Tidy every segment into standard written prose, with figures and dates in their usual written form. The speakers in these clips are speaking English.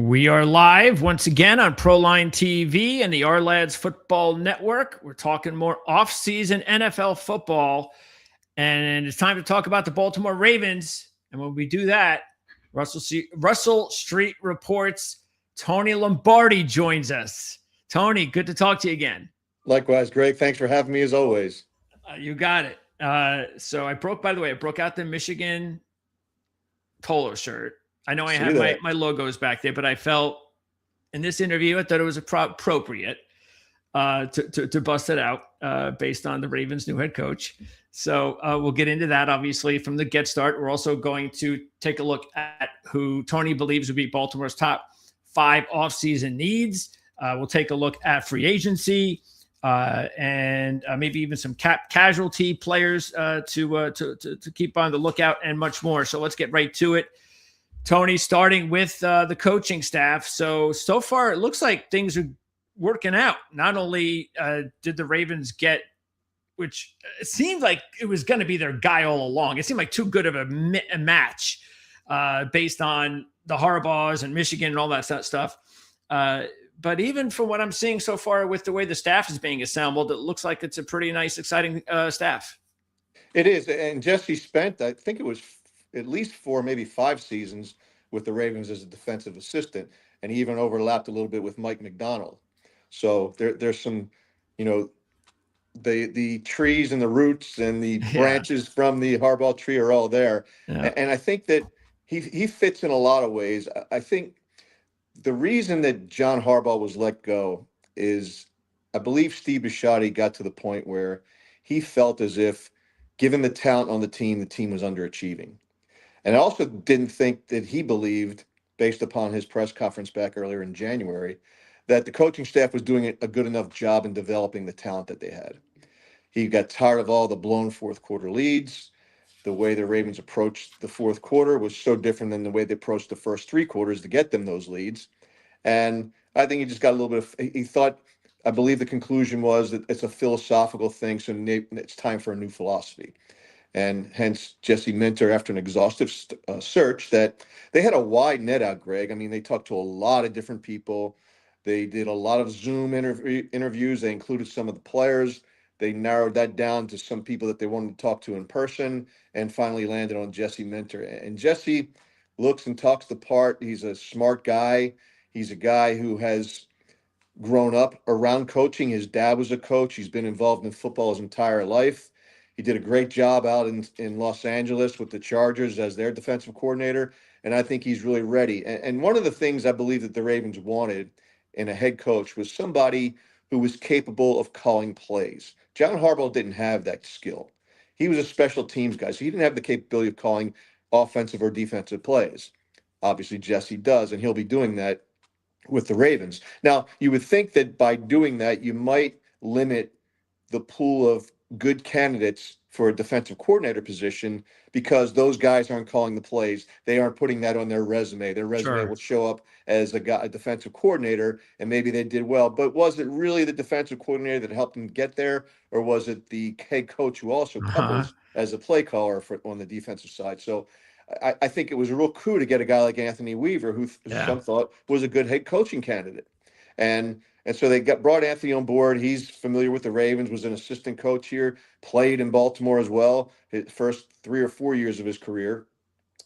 We are live once again on Proline TV and the Ourlads Football Network. We're talking more off-season NFL football, and it's time to talk about the Baltimore Ravens. And when we do that, Russell Street Reports Tony Lombardi joins us. Tony, good to talk to you again. Likewise, Greg. Thanks for having me as always. You got it. So I broke out the Michigan polo shirt. I know I have my logos back there, but I felt in this interview, I thought it was appropriate to bust it out based on the Ravens' new head coach. So we'll get into that, obviously, from the get start. We're also going to take a look at who Tony believes would be Baltimore's top 5 offseason needs. We'll take a look at free agency and maybe even some casualty players to keep on the lookout and much more. So let's get right to it. Tony, starting with the coaching staff. So far, it looks like things are working out. Not only did the Ravens get, which it seemed like it was going to be their guy all along. It seemed like too good of a match based on the Harbaughs and Michigan and all that stuff. But even from what I'm seeing so far with the way the staff is being assembled, it looks like it's a pretty nice, exciting staff. It is. And Jesse spent, I think it was at least 4, maybe 5 seasons with the Ravens as a defensive assistant, and he even overlapped a little bit with Mike McDonald. So there's some, the trees and the roots and the branches from the Harbaugh tree are all there. Yeah. And I think that he fits in a lot of ways. I think the reason that John Harbaugh was let go is I believe Steve Bisciotti got to the point where he felt as if, given the talent on the team was underachieving. And I also didn't think that he believed, based upon his press conference back earlier in January, that the coaching staff was doing a good enough job in developing the talent that they had. He got tired of all the blown fourth quarter leads. The way the Ravens approached the fourth quarter was so different than the way they approached the first 3 quarters to get them those leads. And I think he just got a little bit he thought, I believe the conclusion was that it's a philosophical thing, so it's time for a new philosophy. And hence Jesse Minter, after an exhaustive search, that they had a wide net out, Greg. I mean, they talked to a lot of different people. They did a lot of Zoom interviews. They included some of the players. They narrowed that down to some people that they wanted to talk to in person, and finally landed on Jesse Minter. And Jesse looks and talks the part. He's a smart guy. He's a guy who has grown up around coaching. His dad was a coach. He's been involved in football his entire life. He did a great job out in Los Angeles with the Chargers as their defensive coordinator, and I think he's really ready. And one of the things I believe that the Ravens wanted in a head coach was somebody who was capable of calling plays. John Harbaugh didn't have that skill. He was a special teams guy, so he didn't have the capability of calling offensive or defensive plays. Obviously, Jesse does, and he'll be doing that with the Ravens. Now, you would think that by doing that, you might limit the pool of good candidates for a defensive coordinator position because those guys aren't calling the plays. They aren't putting that on their resume. Their resume will show up as a defensive coordinator, and maybe they did well. But was it really the defensive coordinator that helped them get there, or was it the head coach who also covers as a play caller on the defensive side? So I think it was a real coup to get a guy like Anthony Weaver, who some thought was a good head coaching candidate. And so they brought Anthony on board. He's familiar with the Ravens, was an assistant coach here, played in Baltimore as well, his first 3 or 4 years of his career.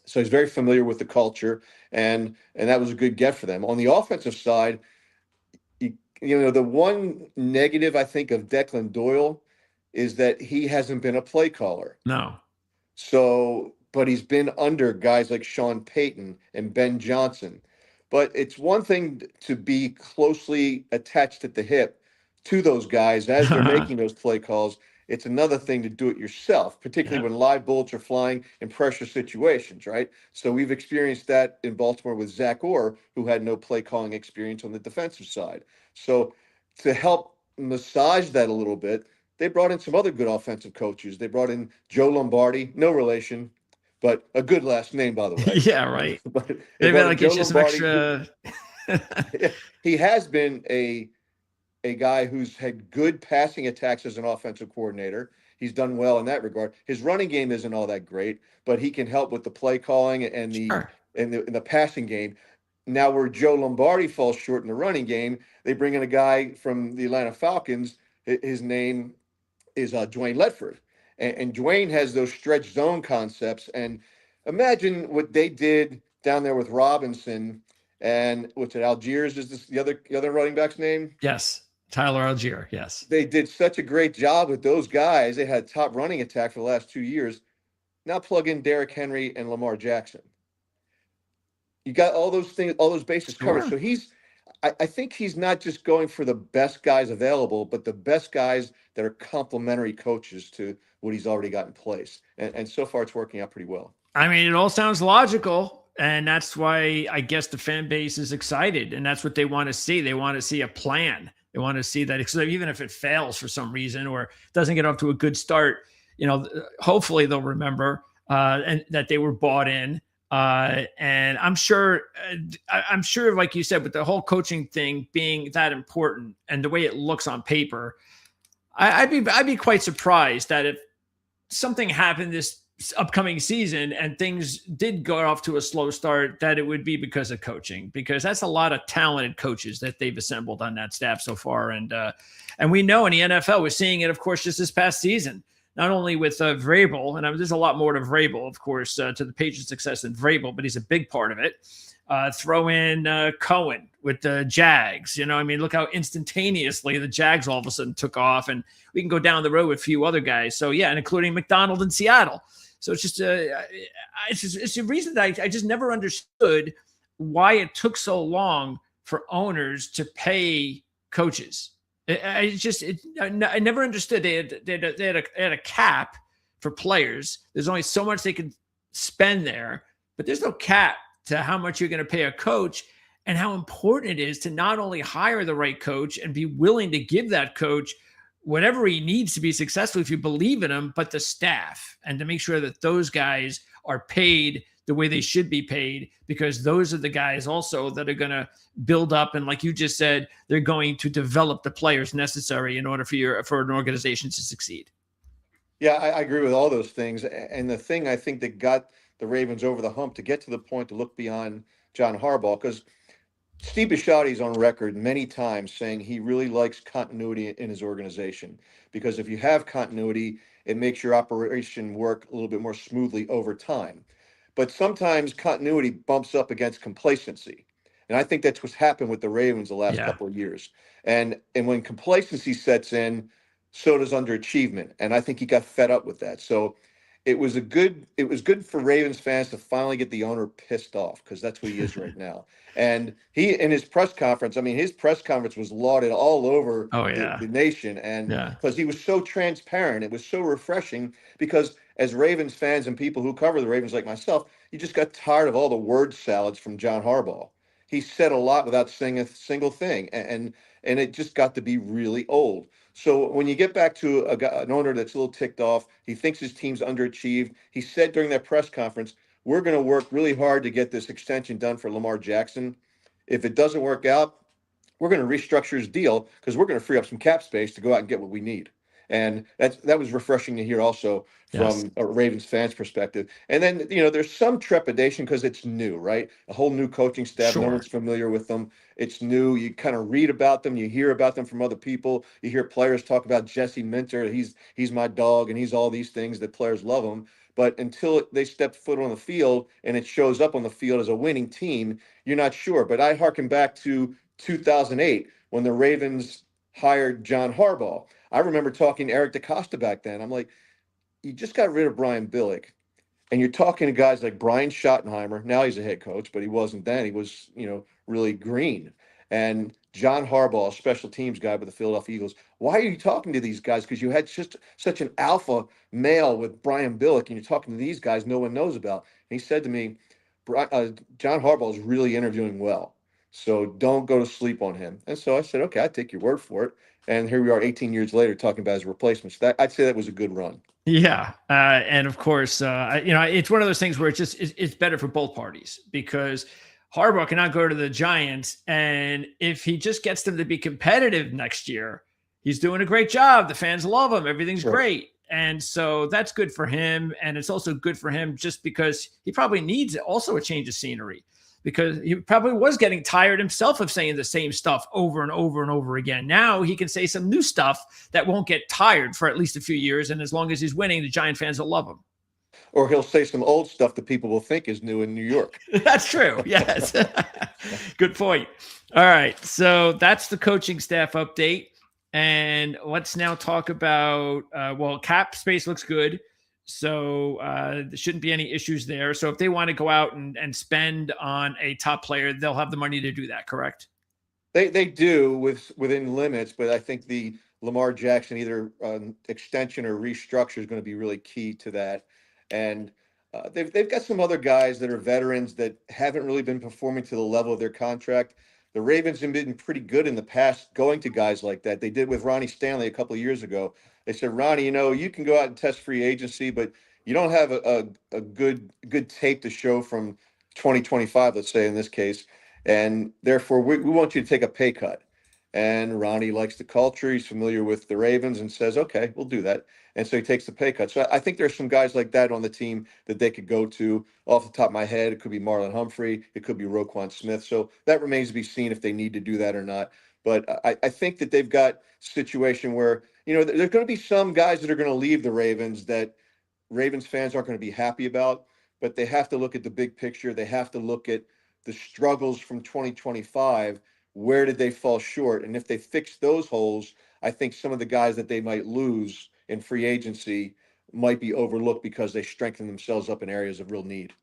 So he's very familiar with the culture, and that was a good get for them. On the offensive side, the one negative, I think, of Declan Doyle is that he hasn't been a play caller. No. But he's been under guys like Sean Payton and Ben Johnson. But it's one thing to be closely attached at the hip to those guys as they're making those play calls. It's another thing to do it yourself, particularly when live bullets are flying in pressure situations, right? So we've experienced that in Baltimore with Zach Orr, who had no play calling experience on the defensive side. So to help massage that a little bit, they brought in some other good offensive coaches. They brought in Joe Lombardi, no relation, but a good last name, by the way. Yeah, right. Maybe like it's just some extra. He has been a guy who's had good passing attacks as an offensive coordinator. He's done well in that regard. His running game isn't all that great, but he can help with the play calling and the passing game. now where Joe Lombardi falls short in the running game, they bring in a guy from the Atlanta Falcons. His name is Dwayne Ledford. And Dwayne has those stretch zone concepts. And imagine what they did down there with Robinson and what's it, Algiers is the other running back's name? Yes. Tyler Algier. Yes. They did such a great job with those guys. They had top running attack for the last 2 years. Now plug in Derrick Henry and Lamar Jackson. You got all those things, all those bases covered. So I think he's not just going for the best guys available, but the best guys that are complementary coaches to what he's already got in place. And so far it's working out pretty well. I mean, it all sounds logical. And that's why I guess the fan base is excited. And that's what they want to see. They want to see a plan. They want to see that even if it fails for some reason or doesn't get off to a good start, hopefully they'll remember and that they were bought in. And I'm sure, like you said, with the whole coaching thing being that important and the way it looks on paper, I'd be quite surprised that if something happened this upcoming season and things did go off to a slow start, that it would be because of coaching, because that's a lot of talented coaches that they've assembled on that staff so far. And we know in the NFL, we're seeing it, of course, just this past season, not only with Vrabel, and there's a lot more to Vrabel, of course, to the Patriots' success than Vrabel, but he's a big part of it. Throw in Cohen with the Jags. Look how instantaneously the Jags all of a sudden took off, and we can go down the road with a few other guys. So, yeah, and including McDonald in Seattle. So it's just it's a reason that I just never understood why it took so long for owners to pay coaches. I never understood. They had a cap for players. There's only so much they could spend there, but there's no cap to how much you're going to pay a coach and how important it is to not only hire the right coach and be willing to give that coach whatever he needs to be successful if you believe in him, but the staff, and to make sure that those guys are paid the way they should be paid, because those are the guys also that are going to build up. And like you just said, they're going to develop the players necessary in order for an organization to succeed. Yeah, I agree with all those things. And the thing I think that got the Ravens over the hump to get to the point to look beyond John Harbaugh, because Steve Bisciotti's on record many times saying he really likes continuity in his organization, because if you have continuity, it makes your operation work a little bit more smoothly over time. But sometimes continuity bumps up against complacency. And I think that's what's happened with the Ravens the last couple of years. And when complacency sets in, so does underachievement. And I think he got fed up with that. So it was good for Ravens fans to finally get the owner pissed off, because that's what he is right now. And he, in his press conference, his press conference was lauded all over the nation. And because he was so transparent, it was so refreshing, because as Ravens fans and people who cover the Ravens like myself, you just got tired of all the word salads from John Harbaugh. He said a lot without saying a single thing. And it just got to be really old. So when you get back to an owner that's a little ticked off, he thinks his team's underachieved. He said during that press conference, we're going to work really hard to get this extension done for Lamar Jackson. If it doesn't work out, we're going to restructure his deal, because we're going to free up some cap space to go out and get what we need. And that was refreshing to hear also from a Ravens fan's perspective. And then, there's some trepidation because it's new, right? A whole new coaching staff. No one's familiar with them. It's new. You kind of read about them. You hear about them from other people. You hear players talk about Jesse Minter. He's my dog, and he's all these things that players love him. But until they step foot on the field and it shows up on the field as a winning team, you're not sure. But I harken back to 2008 when the Ravens hired John Harbaugh. I remember talking to Eric DeCosta back then. I'm like, you just got rid of Brian Billick, and you're talking to guys like Brian Schottenheimer. Now he's a head coach, but he wasn't then. He was, really green. And John Harbaugh, a special teams guy with the Philadelphia Eagles. Why are you talking to these guys? Because you had just such an alpha male with Brian Billick, and you're talking to these guys no one knows about. And he said to me, John Harbaugh is really interviewing well, so don't go to sleep on him. And so I said, okay, I take your word for it. And here we are 18 years later talking about his replacements. I'd say that was a good run. Yeah. And of course, it's one of those things where it's better for both parties, because Harbaugh cannot go to the Giants. And if he just gets them to be competitive next year, he's doing a great job. The fans love him. Everything's great. And so that's good for him. And it's also good for him just because he probably needs also a change of scenery. because he probably was getting tired himself of saying the same stuff over and over and over again. Now he can say some new stuff that won't get tired for at least a few years. And as long as he's winning, the Giant fans will love him. Or he'll say some old stuff that people will think is new in New York. That's true. Yes. Good point. All right. So that's the coaching staff update. And let's now talk about, cap space looks good. So there shouldn't be any issues there. So if they want to go out and spend on a top player, they'll have the money to do that, correct? They do within limits, but I think the Lamar Jackson either extension or restructure is going to be really key to that. And they've got some other guys that are veterans that haven't really been performing to the level of their contract. The Ravens have been pretty good in the past going to guys like that. They did with Ronnie Stanley a couple of years ago. They said, Ronnie, you can go out and test free agency, but you don't have a good tape to show from 2025, let's say in this case. And therefore, we want you to take a pay cut. And Ronnie likes the culture. He's familiar with the Ravens and says, okay, we'll do that. And so he takes the pay cut. So I think there's some guys like that on the team that they could go to. Off the top of my head, it could be Marlon Humphrey. It could be Roquan Smith. So that remains to be seen if they need to do that or not. But I think that they've got a situation where, there's going to be some guys that are going to leave the Ravens that Ravens fans aren't going to be happy about. But they have to look at the big picture. They have to look at the struggles from 2025. Where did they fall short? And if they fix those holes, I think some of the guys that they might lose in free agency might be overlooked because they strengthen themselves up in areas of real need.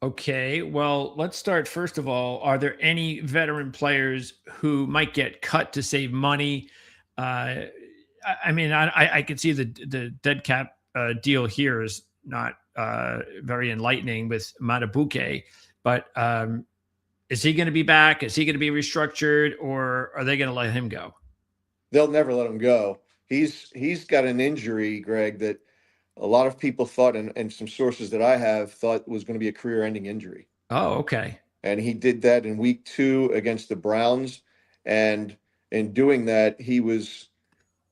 Okay, well, let's start. First of all, are there any veteran players who might get cut to save money? I can see the dead cap deal here is not very enlightening with Matabuke, but is he going to be back? Is he going to be restructured, or are they going to let him go? They'll never let him go. He's got an injury, Greg, that a lot of people thought, and some sources that I have thought was going to be a career-ending injury. Oh, okay. And he did that in week 2 against the Browns. And in doing that, he was,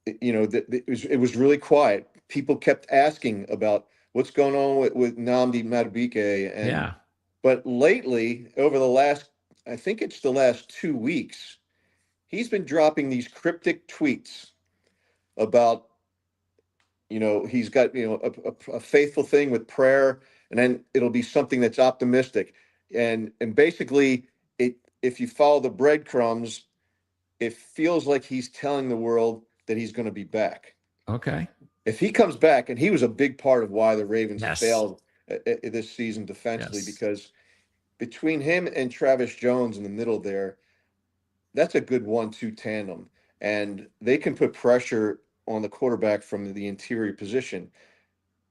it was really quiet. People kept asking about what's going on with Nnamdi Madubuike. And yeah. But lately, over I think it's the last 2 weeks, he's been dropping these cryptic tweets about, he's got, a faithful thing with prayer, and then it'll be something that's optimistic. And basically, if you follow the breadcrumbs, it feels like he's telling the world that he's going to be back. Okay. If he comes back, and he was a big part of why the Ravens failed this season defensively, because between him and Travis Jones in the middle there, that's a good 1-2 tandem. And they can put pressure on the quarterback from the interior position.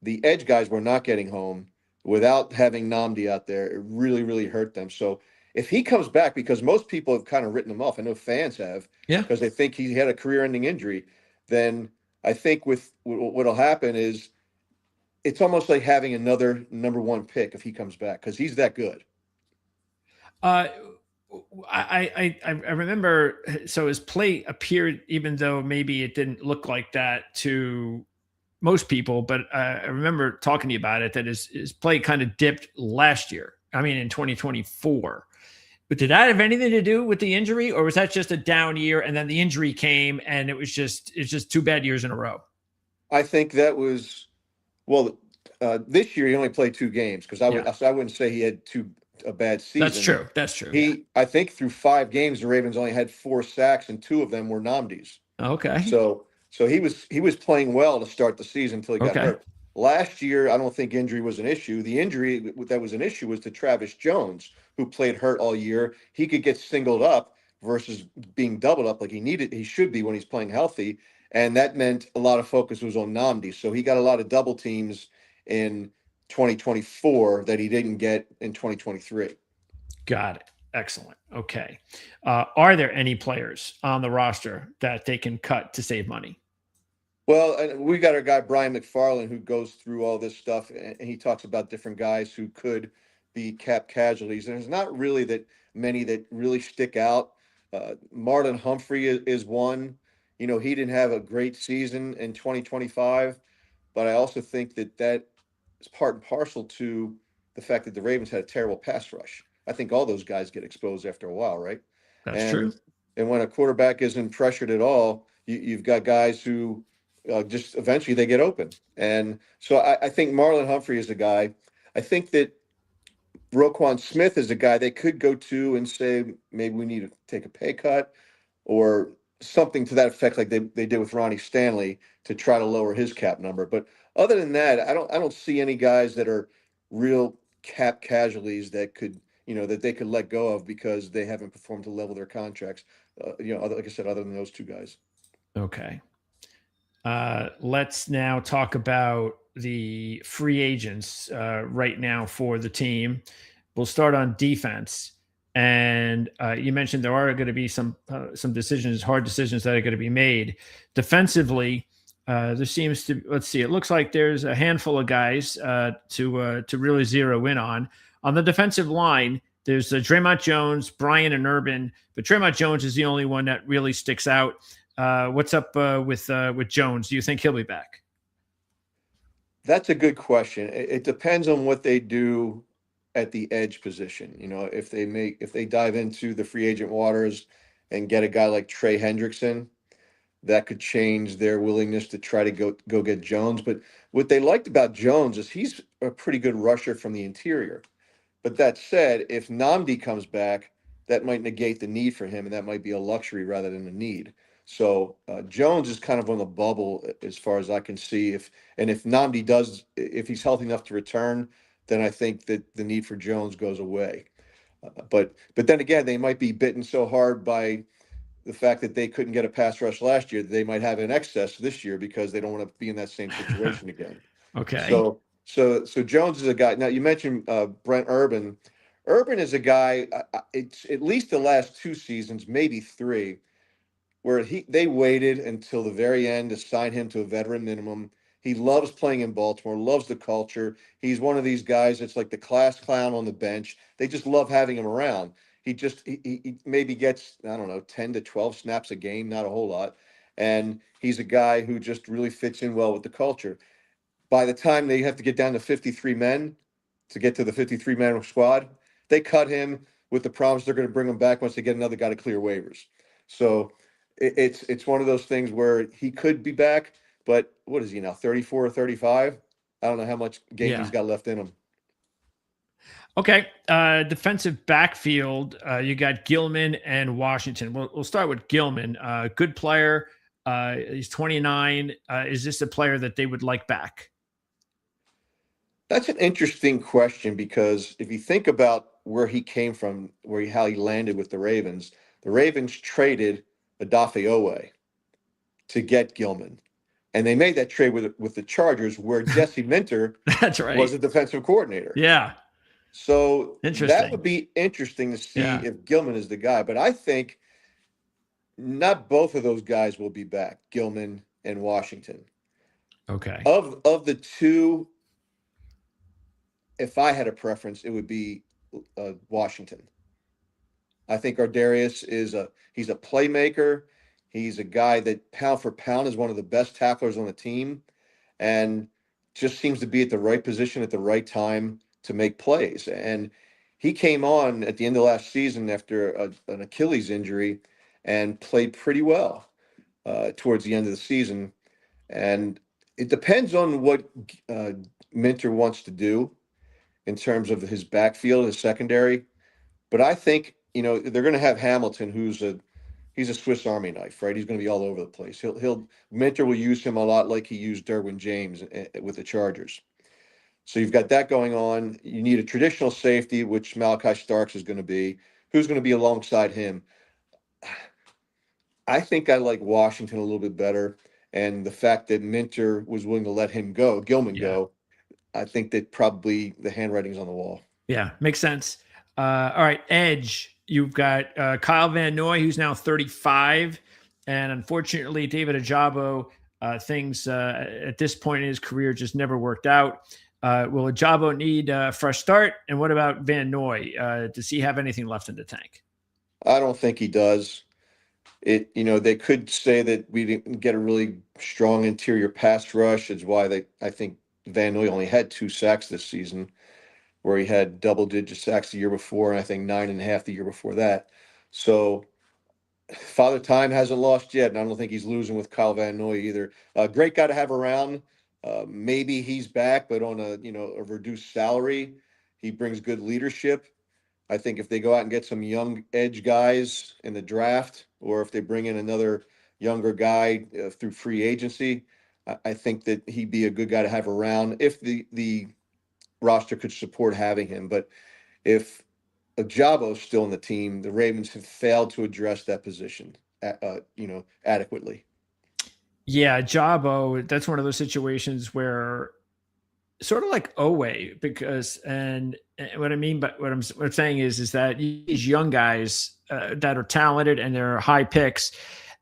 The edge guys were not getting home without having Nnamdi out there. It really, really hurt them. So if he comes back, because most people have kind of written him off, I know fans have, because they think he had a career-ending injury, then I think what'll happen is it's almost like having another number 1 pick if he comes back, because he's that good. I remember, so his play appeared, even though maybe it didn't look like that to most people, but I remember talking to you about it, that his play kind of dipped last year. I mean, in 2024. But did that have anything to do with the injury, or was that just a down year and then the injury came and it's just 2 bad years in a row? I think that was, this year he only played 2 games, because I wouldn't say he had a bad season. That's true. I think through 5 games, the Ravens only had 4 sacks, and 2 of them were Nnamdi's. Okay. So he was playing well to start the season until he got hurt. Last year, I don't think injury was an issue. The injury that was an issue was to Travis Jones, who played hurt all year. He could get singled up versus being doubled up like he should be when he's playing healthy. And that meant a lot of focus was on Nnamdi. So he got a lot of double teams in 2024 that he didn't get in 2023. Got it. Excellent. Okay. Are there any players on the roster that they can cut to save money? Well, we got our guy, Brian McFarland, who goes through all this stuff, and he talks about different guys who could be cap casualties. And there's not really that many that really stick out. Marlon Humphrey is one. He didn't have a great season in 2025, but I also think that is part and parcel to the fact that the Ravens had a terrible pass rush. I think all those guys get exposed after a while, right? That's true. And when a quarterback isn't pressured at all, you've got guys who just eventually they get open. And so I think Marlon Humphrey is a guy. I think that Roquan Smith is a guy they could go to and say, maybe we need to take a pay cut or something to that effect, like they did with Ronnie Stanley to try to lower his cap number. But other than that, I don't see any guys that are real cap casualties that could, that they could let go of because they haven't performed to level their contracts. Like I said, other than those two guys. Okay. Let's now talk about the free agents right now for the team. We'll start on defense. And you mentioned there are going to be some decisions, hard decisions that are going to be made. Defensively, there seems to, let's see, it looks like there's a handful of guys to really zero in on. On the defensive line, there's Draymond Jones, Brian, and Urban, but Draymond Jones is the only one that really sticks out. What's up with Jones? Do you think he'll be back? That's a good question. It depends on what they do at the edge position. If they dive into the free agent waters and get a guy like Trey Hendrickson, that could change their willingness to try to go get Jones. But what they liked about Jones is he's a pretty good rusher from the interior. But that said, if Nnamdi comes back, that might negate the need for him, and that might be a luxury rather than a need. So Jones is kind of on the bubble as far as I can see. If Nnamdi if he's healthy enough to return, then I think that the need for Jones goes away. But then again, they might be bitten so hard by the fact that they couldn't get a pass rush last year, they might have an excess this year because they don't want to be in that same situation again. Okay. So Jones is a guy. Now you mentioned Brent Urban. Urban is a guy. It's at least the last 2 seasons, maybe 3, where they waited until the very end to sign him to a veteran minimum. He loves playing in Baltimore, loves the culture. He's one of these guys that's like the class clown on the bench. They just love having him around. He maybe gets, I don't know, 10 to 12 snaps a game, not a whole lot. And he's a guy who just really fits in well with the culture. By the time they have to get down to 53 men to get to the 53-man squad, they cut him with the promise they're going to bring him back once they get another guy to clear waivers. So it's one of those things where he could be back, but what is he now, 34 or 35? I don't know how much game he's got left in him. Okay. Defensive backfield, you got Gilman and Washington. We'll start with Gilman. Good player. He's 29. Is this a player that they would like back? That's an interesting question because if you think about where he came from, how he landed with the Ravens traded Odafe Owe to get Gilman. And they made that trade with the Chargers where Jesse Minter That's right. was a defensive coordinator. Yeah. So that would be interesting to see if Gilman is the guy. But I think not both of those guys will be back, Gilman and Washington. Okay. Of the two, if I had a preference, it would be Washington. I think Ardarius he's a playmaker. He's a guy that pound for pound is one of the best tacklers on the team and just seems to be at the right position at the right time to make plays. And he came on at the end of last season after an Achilles injury and played pretty well towards the end of the season. And it depends on what Minter wants to do in terms of his backfield, his secondary. But I think, they're going to have Hamilton, he's a Swiss Army knife, right? He's going to be all over the place. Minter will use him a lot like he used Derwin James with the Chargers. So you've got that going on. You need a traditional safety, which Malachi Starks is going to be. Who's going to be alongside him? I think I like Washington a little bit better. And the fact that Minter was willing to let Gilman go, I think that probably the handwriting's on the wall. Yeah, makes sense. All right, edge. You've got Kyle Van Noy, who's now 35. And unfortunately, David Ajabo, things at this point in his career just never worked out. Will Ajabo need a fresh start? And what about Van Noy? Does he have anything left in the tank? I don't think he does. They could say that we didn't get a really strong interior pass rush. Is why I think Van Noy only had 2 sacks this season. where he had double-digit sacks the year before, and I think 9.5 the year before that. So Father Time hasn't lost yet, and I don't think he's losing with Kyle Van Noy either. Great guy to have around. Maybe he's back, but on a reduced salary. He brings good leadership. I think if they go out and get some young edge guys in the draft, or if they bring in another younger guy through free agency, I think that he'd be a good guy to have around if the roster could support having him. But if Ajabo's still in the team, the Ravens have failed to address that position, adequately. Yeah, Jabo, that's one of those situations where sort of like Owe, because and what I mean, but what I'm saying is that these young guys that are talented and they're high picks,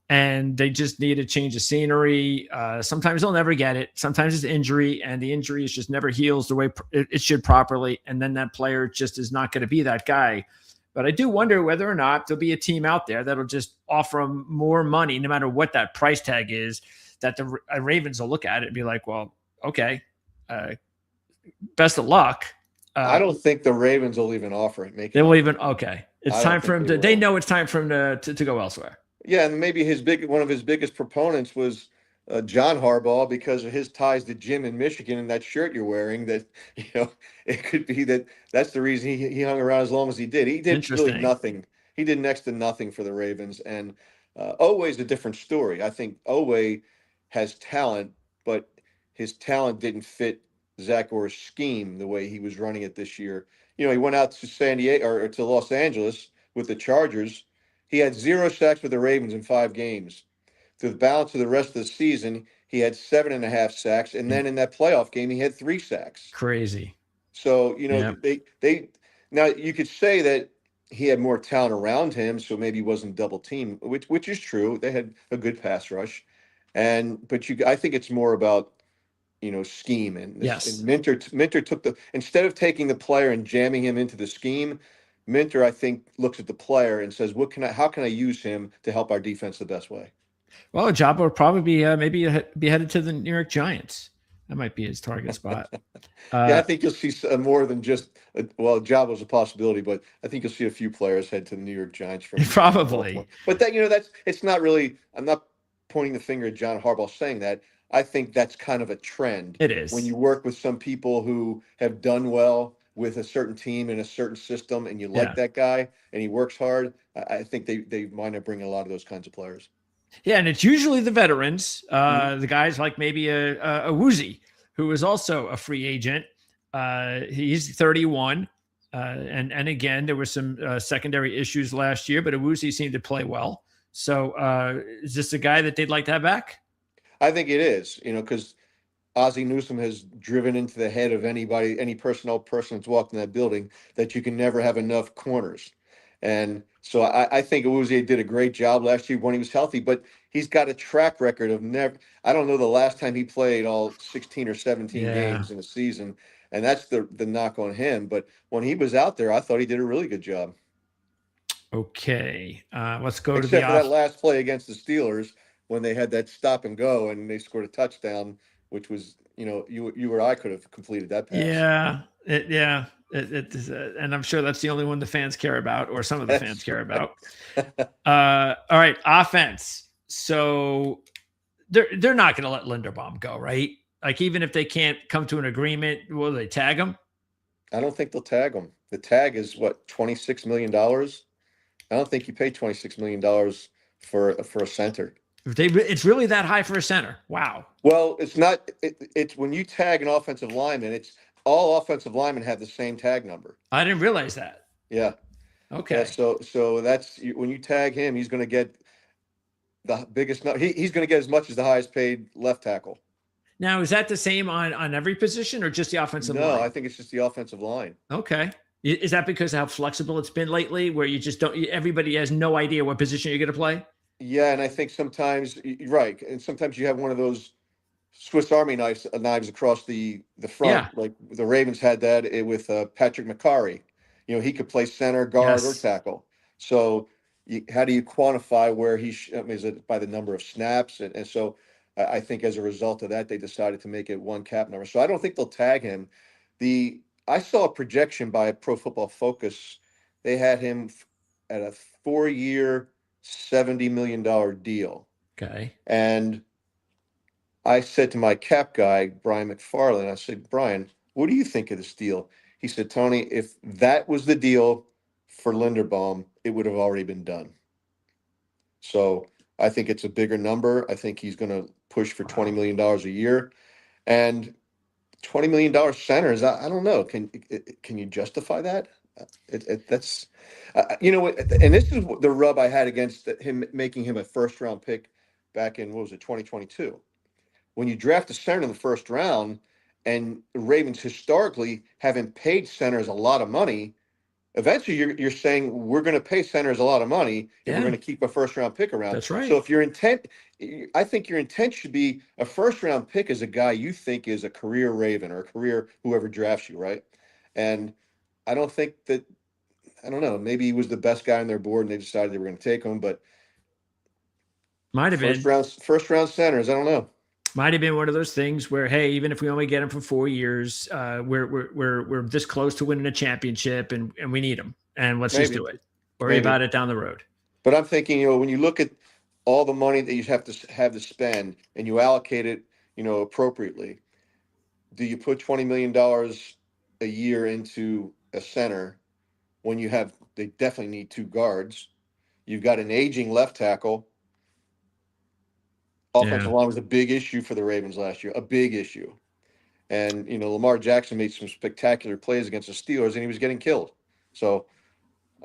and they just need a change of scenery. Sometimes they'll never get it. Sometimes it's injury, and the injury is just never heals the way it should properly, and then that player just is not going to be that guy. But I do wonder whether or not there'll be a team out there that'll just offer them more money, no matter what that price tag is, that the Ravens will look at it and be like, well, okay, best of luck. I don't think the Ravens will even offer it. They will even, okay. It's time for him to, they know it's time for him to go elsewhere. Yeah, and maybe one of his biggest proponents was John Harbaugh, because of his ties to Jim in Michigan and that shirt you're wearing. That it could be that's the reason he hung around as long as he did. He did really nothing. He did next to nothing for the Ravens. And Oweh's a different story. I think Owe has talent, but his talent didn't fit Zach Orr's scheme the way he was running it this year. He went out to San Diego or to Los Angeles with the Chargers. He had 0 sacks with the Ravens in 5 games. Through the balance of the rest of the season, he had 7.5 sacks, and then in that playoff game, he had 3 sacks. Crazy. So they now you could say that he had more talent around him, so maybe he wasn't double teamed, which is true. They had a good pass rush, but I think it's more about scheme and yes. And Minter took instead of taking the player and jamming him into the scheme. Minter, I think, looks at the player and says, how can I use him to help our defense the best way? Well, Jabba will probably be headed to the New York Giants. That might be his target spot. I think you'll see more than just Jabba's a possibility, but I think you'll see a few players head to the New York Giants probably. But it's not really. I'm not pointing the finger at John Harbaugh saying that. I think that's kind of a trend. It is. When you work with some people who have done well with a certain team in a certain system, and you like that guy, and he works hard, I think they wind up bringing a lot of those kinds of players. Yeah, and it's usually the veterans, the guys like maybe a Woozy, who is also a free agent. He's 31, and again, there were some secondary issues last year, but Woozy seemed to play well. So is this a guy that they'd like to have back? I think it is, because Ozzie Newsome has driven into the head of any personnel person that's walked in that building that you can never have enough corners. And so I think Awuzie did a great job last year when he was healthy, but he's got a track record of never. I don't know the last time he played all 16 or 17 games in a season, and that's the knock on him. But when he was out there, I thought he did a really good job. Okay, let's go Except to for that last play against the Steelers when they had that stop and go and they scored a touchdown, which was, you or I could have completed that pass. Yeah. And I'm sure that's the only one the fans care about, or some of the fans care about. All right, offense. So they're not going to let Linderbaum go, right? Like, even if they can't come to an agreement, will they tag him? I don't think they'll tag him. The tag is what, $26 million? I don't think you pay $26 million for a center. It's really that high for a center. Wow. Well, it's not. It's when you tag an offensive lineman, it's all offensive linemen have the same tag number. I didn't realize that. Yeah. Okay. Yeah, so that's when you tag him, he's going to get the biggest. He's going to get as much as the highest paid left tackle. Now, is that the same on every position, or just the offensive line? No, I think it's just the offensive line. Okay. Is that because of how flexible it's been lately, where you just don't? Everybody has no idea what position you're going to play. Yeah, and I think sometimes right, and sometimes you have one of those Swiss Army knives across the front. Yeah. Like the Ravens had that with Patrick McCarry. He could play center, guard, or tackle. So how do you quantify where is it by the number of snaps? And so I think as a result of that, they decided to make it one cap number. So I don't think they'll tag him. The I saw a projection by Pro Football Focus. They had him at a 4-year, $70 million deal. Okay. And I said to my cap guy, Brian McFarland, I said, Brian, what do you think of this deal? He said, Tony, if that was the deal for Linderbaum, it would have already been done. So I think it's a bigger number. I think he's going to push for $20 million a year. And $20 million centers, I don't know. Can you justify that? That's, you know, and this is the rub I had against him making him a first-round pick back in, what was it, 2022. When you draft a center in the first round, and the Ravens historically haven't paid centers a lot of money, eventually you're saying we're going to pay centers a lot of money if we're going to keep a first-round pick around. That's right. So if your intent, I think your intent should be a first-round pick is a guy you think is a career Raven or a career whoever drafts you, right? And I don't think that, I don't know, maybe he was the best guy on their board and they decided they were going to take him, but might have been first-round centers, I don't know. Might have been one of those things where, hey, even if we only get him for 4 years, we're this close to winning a championship, and we need him, and let's just do it. Worry about it down the road. But I'm thinking, you know, when you look at all the money that you have to spend, and you allocate it, you know, appropriately, do you put $20 million a year into a center when they definitely need 2 guards? You've got an aging left tackle. Offensive line was a big issue for the Ravens last year, a big issue. And, you know, Lamar Jackson made some spectacular plays against the Steelers, and he was getting killed. So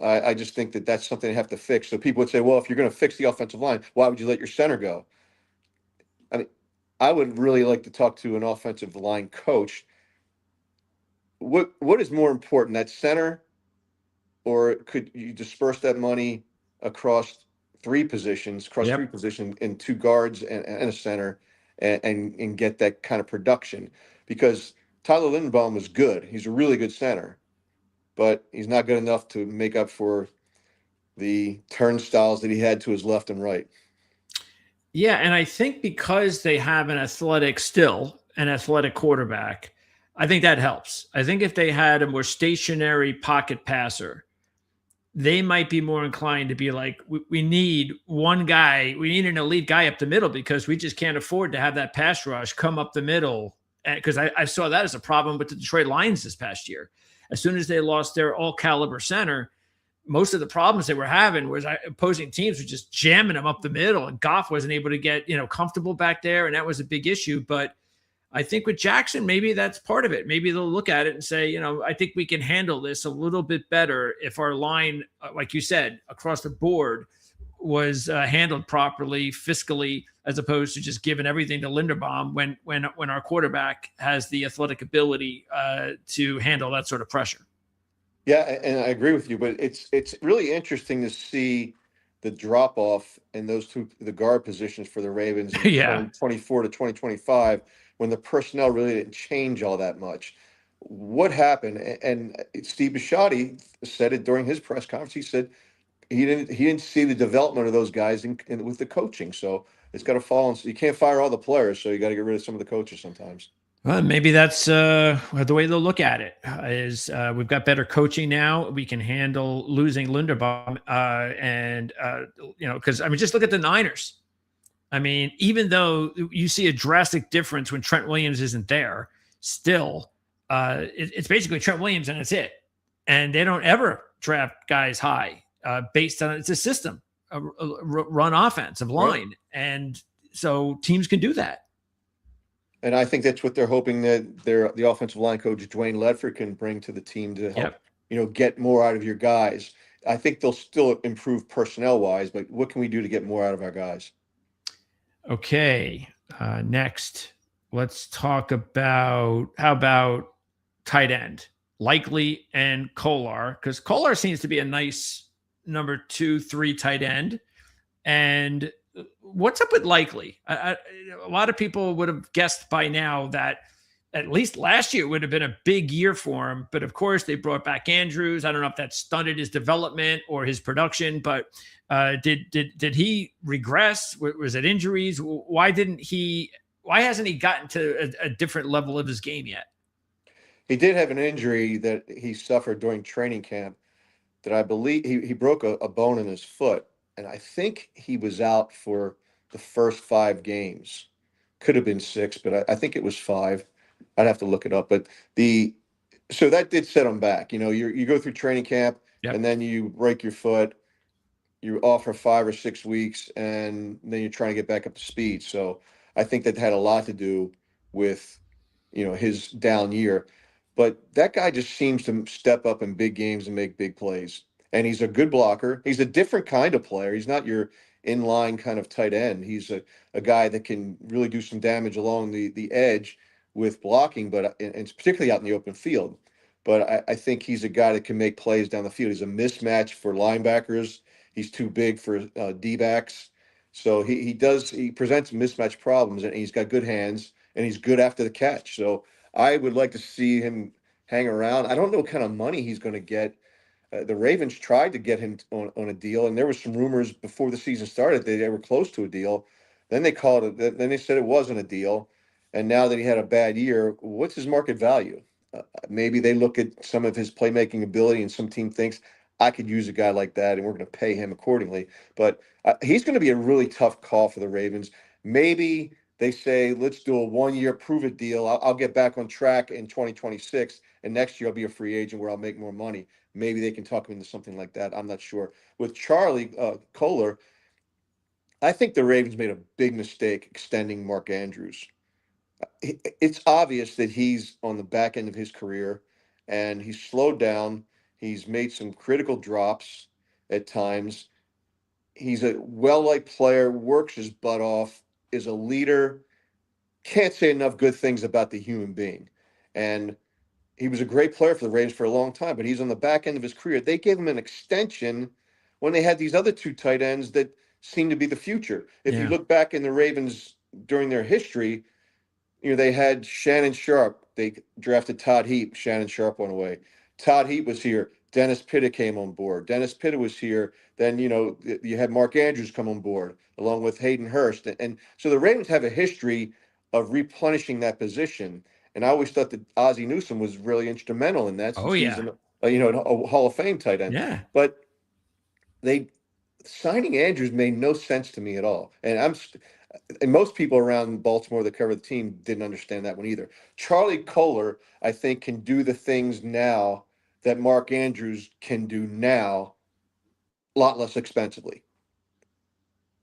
I just think that that's something they have to fix. So people would say, well, if you're going to fix the offensive line, why would you let your center go? I mean, I would really like to talk to an offensive line coach. What is more important, that center, or could you disperse that money across 3 positions, and 2 guards and a center, and get that kind of production? Because Tyler Linderbaum is good. He's a really good center, but he's not good enough to make up for the turnstiles that he had to his left and right. Yeah, and I think because they have an athletic quarterback, I think that helps. I think if they had a more stationary pocket passer, they might be more inclined to be like, we need one guy, we need an elite guy up the middle because we just can't afford to have that pass rush come up the middle. Because I saw that as a problem with the Detroit Lions this past year. As soon as they lost their all-caliber center, most of the problems they were having was opposing teams were just jamming them up the middle, and Goff wasn't able to get, you know, comfortable back there, and that was a big issue. But I think with Jackson, maybe that's part of it. Maybe they'll look at it and say, you know, I think we can handle this a little bit better if our line, like you said, across the board was handled properly fiscally, as opposed to just giving everything to Linderbaum when our quarterback has the athletic ability to handle that sort of pressure. Yeah, and I agree with you, but it's really interesting to see the drop off in the guard positions for the Ravens in 2024 to 2025. When the personnel really didn't change all that much. What happened? And Steve Bisciotti said it during his press conference. He said he didn't see the development of those guys with the coaching. So it's got to fall. You can't fire all the players, so you got to get rid of some of the coaches sometimes. Well, maybe that's the way they'll look at it. Is we've got better coaching now. We can handle losing Linderbaum, you know, because I mean, just look at the Niners. I mean, even though you see a drastic difference when Trent Williams isn't there, still, it's basically Trent Williams and that's it. And they don't ever draft guys high based on it's a system, a run offensive line. Right. And so teams can do that. And I think that's what they're hoping that the offensive line coach, Dwayne Ledford, can bring to the team to help, you know, get more out of your guys. I think they'll still improve personnel-wise, but what can we do to get more out of our guys? Okay, next, let's talk about how about tight end, Likely and Kolar, because Kolar seems to be a nice number 2, 3 tight end. And what's up with Likely? A lot of people would have guessed by now that at least last year would have been a big year for him. But of course, they brought back Andrews. I don't know if that stunted his development or his production, but did he regress? Was it injuries? Why hasn't he gotten to a different level of his game yet? He did have an injury that he suffered during training camp that I believe he broke a bone in his foot. And I think he was out for the first 5 games. Could have been 6, but I think it was 5. I'd have to look it up. But so that did set him back. You go through training camp Yep. and then you break your foot. You're off for 5 or 6 weeks, and then you're trying to get back up to speed. So I think that had a lot to do with, his down year. But that guy just seems to step up in big games and make big plays. And he's a good blocker. He's a different kind of player. He's not your inline kind of tight end. He's a guy that can really do some damage along the edge with blocking, but and it's particularly out in the open field. But I think he's a guy that can make plays down the field. He's a mismatch for linebackers. He's too big for D-backs. So he presents mismatch problems, and he's got good hands, and he's good after the catch. So I would like to see him hang around. I don't know what kind of money he's going to get. The Ravens tried to get him on a deal, and there was some rumors before the season started that they were close to a deal. Then they called it. Then they said it wasn't a deal, and now that he had a bad year, what's his market value? Maybe they look at some of his playmaking ability, and some team thinks I could use a guy like that, and we're going to pay him accordingly. But he's going to be a really tough call for the Ravens. Maybe they say, let's do a 1-year prove-it deal. I'll get back on track in 2026, and next year I'll be a free agent where I'll make more money. Maybe they can talk him into something like that. I'm not sure. With Charlie Kohler, I think the Ravens made a big mistake extending Mark Andrews. It's obvious that he's on the back end of his career, and he's slowed down. He's made some critical drops at times. He's a well-liked player, works his butt off, is a leader. Can't say enough good things about the human being. And he was a great player for the Ravens for a long time, but he's on the back end of his career. They gave him an extension when they had these other 2 tight ends that seemed to be the future. If you look back in the Ravens during their history, they had Shannon Sharp. They drafted Todd Heap. Shannon Sharp went away. Todd Heap was here. Dennis Pitta came on board. Dennis Pitta was here. Then, you had Mark Andrews come on board along with Hayden Hurst. And so the Ravens have a history of replenishing that position. And I always thought that Ozzie Newsome was really instrumental in that, since he's a Hall of Fame tight end. Yeah. But signing Andrews made no sense to me at all. And most people around Baltimore that cover the team didn't understand that one either. Charlie Kohler, I think, can do the things now that Mark Andrews can do now, a lot less expensively.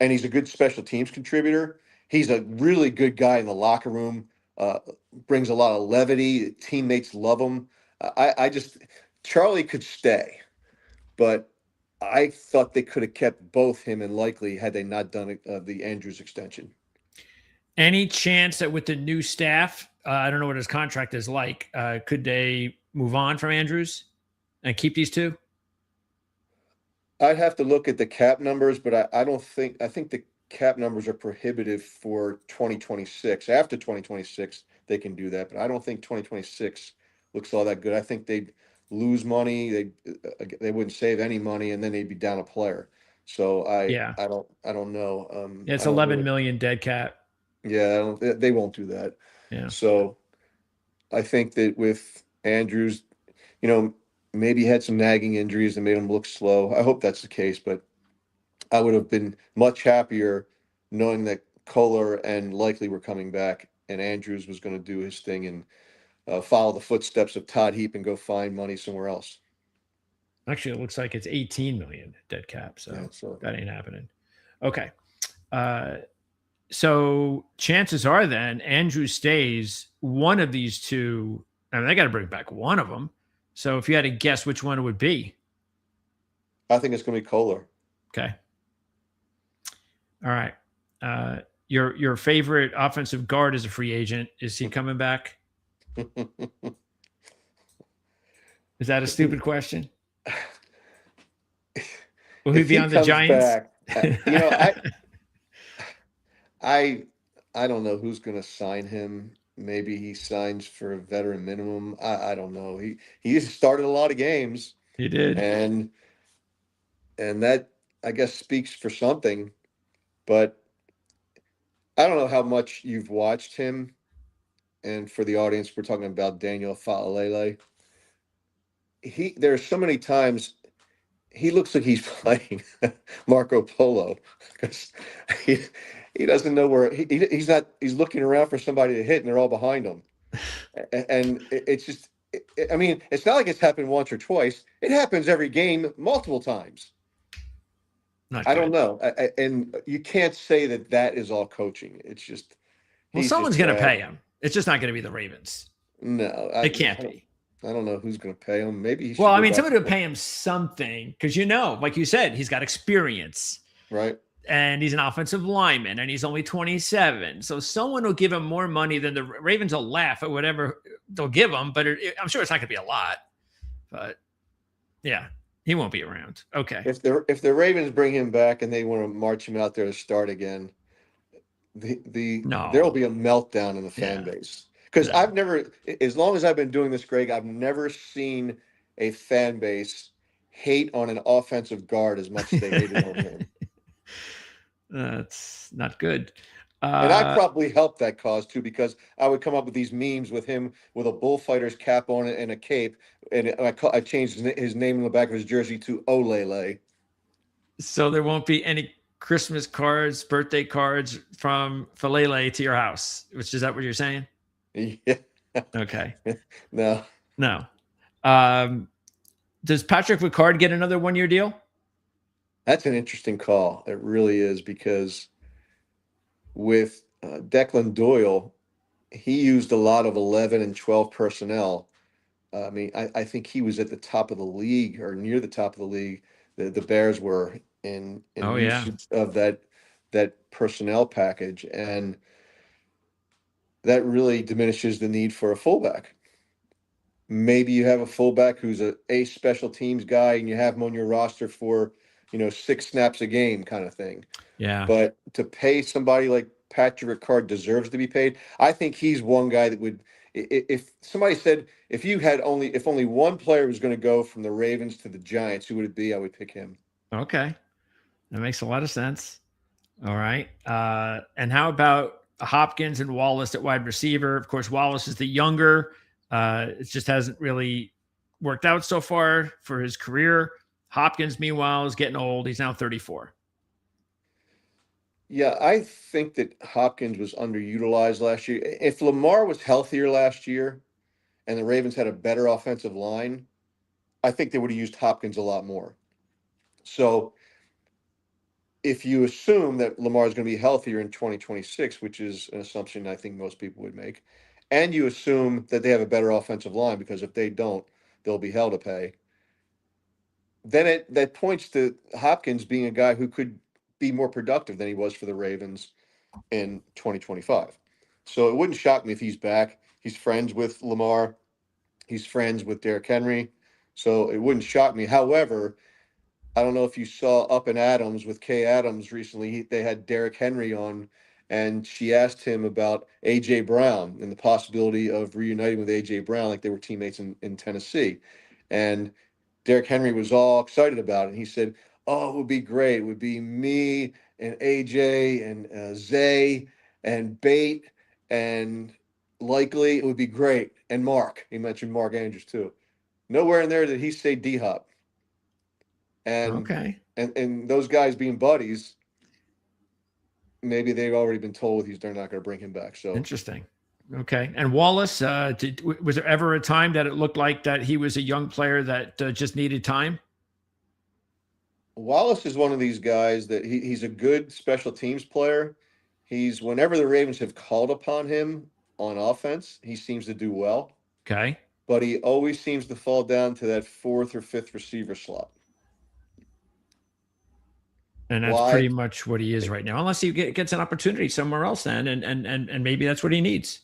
And he's a good special teams contributor. He's a really good guy in the locker room, brings a lot of levity. Teammates love him. Charlie could stay, but I thought they could have kept both him and Likely had they not done the Andrews extension. Any chance that with the new staff, I don't know what his contract is like, could they move on from Andrews and keep these 2? I'd have to look at the cap numbers, but I think the cap numbers are prohibitive for 2026. After 2026, they can do that, but I don't think 2026 looks all that good. I think they'd lose money. They wouldn't save any money, and then they'd be down a player. So I don't know. It's 11 million dead cap. Yeah, they won't do that. Yeah. So I think that with Andrews, maybe he had some nagging injuries that made him look slow. I hope that's the case, but I would have been much happier knowing that Kohler and Likely were coming back, and Andrews was going to do his thing and follow the footsteps of Todd Heap and go find money somewhere else. Actually, it looks like it's 18 million dead cap, so that ain't happening. Okay. So chances are then Andrews stays. One of these 2, I mean, they got to bring back one of them. So if you had to guess which one it would be. I think it's going to be Kohler. Okay. All right. Your favorite offensive guard is a free agent. Is he coming back? Is that a stupid question? Will he be on the Giants? I don't know who's going to sign him. Maybe he signs for a veteran minimum. I don't know. He started a lot of games. He did, and that, I guess, speaks for something. But I don't know how much you've watched him, and for the audience, we're talking about Daniel Faalele. There's so many times he looks like he's playing Marco Polo because he, he doesn't know where he's not. He's looking around for somebody to hit, and they're all behind him. And it's just, I mean, it's not like it's happened once or twice. It happens every game, multiple times. I don't know, and you can't say that is all coaching. It's just, well, someone's going to pay him. It's just not going to be the Ravens. No, it can't be. I don't know who's going to pay him. Maybe he should. Well, I mean, somebody would pay him something because, like you said, he's got experience. Right. And he's an offensive lineman and he's only 27. So someone will give him more money than the Ravens will laugh at whatever they'll give him. But I'm sure it's not going to be a lot. But yeah, he won't be around. Okay. If the Ravens bring him back and they want to march him out there to start again, there will be a meltdown in the fan base. Because I've never, as long as I've been doing this, Greg, I've never seen a fan base hate on an offensive guard as much as they hated on him. That's not good. And I probably helped that cause too, because I would come up with these memes with him with a bullfighter's cap on it and a cape, and I changed his name in the back of his jersey to Olele. So there won't be any Christmas cards, birthday cards from Falele to your house. Is that what you're saying? Yeah. Okay. No. Does Patrick Ricard get another 1-year deal? That's an interesting call. It really is, because with Declan Doyle, he used a lot of 11 and 12 personnel. I mean, I think he was at the top of the league or near the top of the league. The Bears were in usage of that personnel package, and that really diminishes the need for a fullback. Maybe you have a fullback who's a special teams guy and you have him on your roster for, 6 snaps a game kind of thing. Yeah. But to pay somebody like Patrick Ricard deserves to be paid. I think he's one guy that would, if somebody said, if only one player was going to go from the Ravens to the Giants, who would it be? I would pick him. Okay. That makes a lot of sense. All right. And how about Hopkins and Wallace at wide receiver? Of course, Wallace is the younger. It just hasn't really worked out so far for his career. Hopkins, meanwhile, is getting old. He's now 34. Yeah, I think that Hopkins was underutilized last year. If Lamar was healthier last year and the Ravens had a better offensive line, I think they would have used Hopkins a lot more. So if you assume that Lamar is going to be healthier in 2026, which is an assumption I think most people would make, and you assume that they have a better offensive line, because if they don't, they'll be hell to pay, then that points to Hopkins being a guy who could be more productive than he was for the Ravens in 2025. So it wouldn't shock me if he's back. He's friends with Lamar. He's friends with Derrick Henry. So it wouldn't shock me. However, I don't know if you saw Up and Adams with Kay Adams recently. They had Derrick Henry on, and she asked him about A.J. Brown and the possibility of reuniting with A.J. Brown like they were teammates in Tennessee. And Derrick Henry was all excited about it. He said, "Oh, it would be great. It would be me and AJ and Zay and Bate, and likely it would be great. And Mark." He mentioned Mark Andrews too. Nowhere in there did he say D-Hop. And and those guys being buddies, maybe they've already been told they're not going to bring him back. So interesting. Okay. And Wallace, was there ever a time that it looked like that he was a young player that just needed time? Wallace is one of these guys that he's a good special teams player. Whenever the Ravens have called upon him on offense, he seems to do well. Okay. But he always seems to fall down to that 4th or 5th receiver slot. And that's pretty much what he is right now, unless he gets an opportunity somewhere else then, and maybe that's what he needs.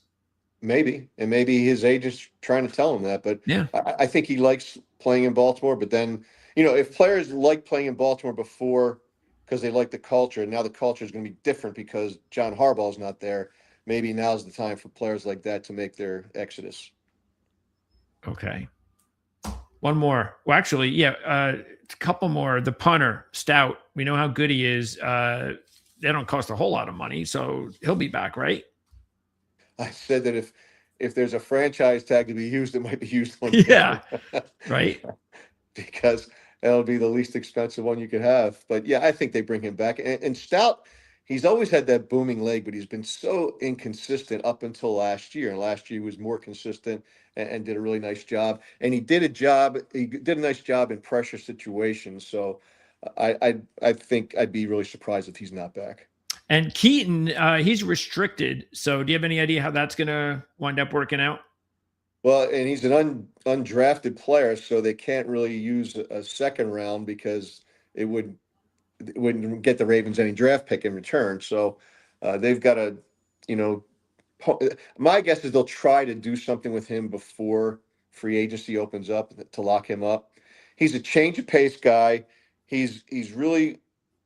Maybe. And maybe his agent's trying to tell him that. But yeah, I think he likes playing in Baltimore. But then, if players like playing in Baltimore before because they like the culture, and now the culture is going to be different because John Harbaugh's not there, maybe now's the time for players like that to make their exodus. Okay. One more. Well, actually, yeah, a couple more. The punter, Stout. We know how good he is. They don't cost a whole lot of money, so he'll be back, right? I said that if there's a franchise tag to be used, it might be used on Yeah, him. right. Because that'll be the least expensive one you could have. But yeah, I think they bring him back. And Stout, he's always had that booming leg, but he's been so inconsistent up until last year. And last year he was more consistent and did a really nice job. And he did a nice job in pressure situations. So I think I'd be really surprised if he's not back. And Keaton, he's restricted. So do you have any idea how that's going to wind up working out? Well, and he's an undrafted player, so they can't really use a second round because it wouldn't get the Ravens any draft pick in return. So they've got to, you know, my guess is they'll try to do something with him before free agency opens up to lock him up. He's a change of pace guy. He's really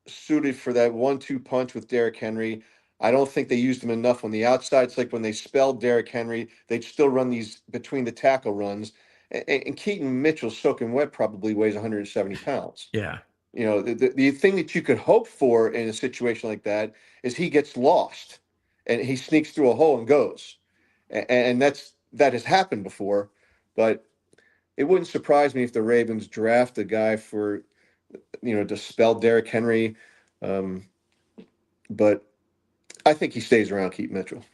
suited for that 1-2 punch with Derrick Henry. I don't think they used him enough on the outside. It's like when they spelled Derrick Henry, they'd still run these between the tackle runs. And Keaton Mitchell, soaking wet, probably weighs 170 pounds. Yeah. You know, the thing that you could hope for in a situation like that is he gets lost and he sneaks through a hole and goes. And that has happened before. But it wouldn't surprise me if the Ravens draft a guy for, to spell Derrick Henry. But I think he stays around Keaton Mitchell.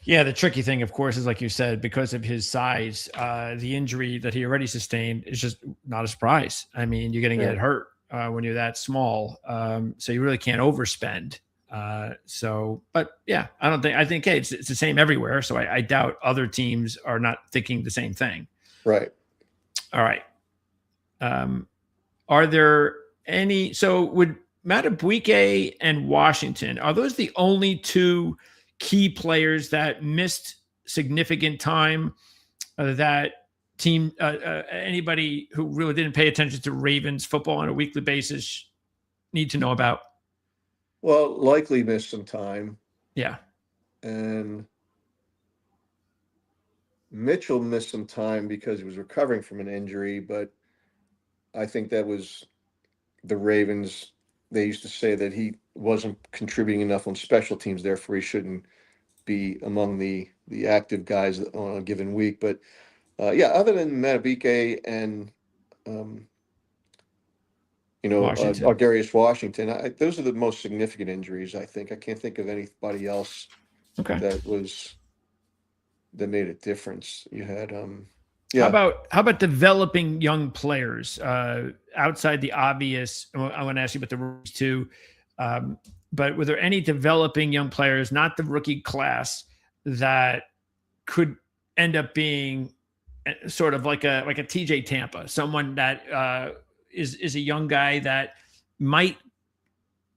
Yeah, the tricky thing, of course, is like you said, because of his size, the injury that he already sustained is just not a surprise. I mean, you're going to get hurt when you're that small, so you really can't overspend. But yeah, I think, hey, it's the same everywhere. So I doubt other teams are not thinking the same thing. Right. All right. Are there any? So would Madubuike and Washington, are those the only two key players that missed significant time that team, anybody who really didn't pay attention to Ravens football on a weekly basis need to know about? Well, likely missed some time. Yeah. And Mitchell missed some time because he was recovering from an injury, but I think that was the Ravens. They used to say that he wasn't contributing enough on special teams, therefore he shouldn't be among the active guys on a given week. But other than Madubuike and Darius Washington, those are the most significant injuries. I think I can't think of anybody else that made a difference. You had How about developing young players outside the obvious? I want to ask you about the rookies too. But were there any developing young players, not the rookie class, that could end up being sort of like a TJ Tampa, someone that is a young guy that might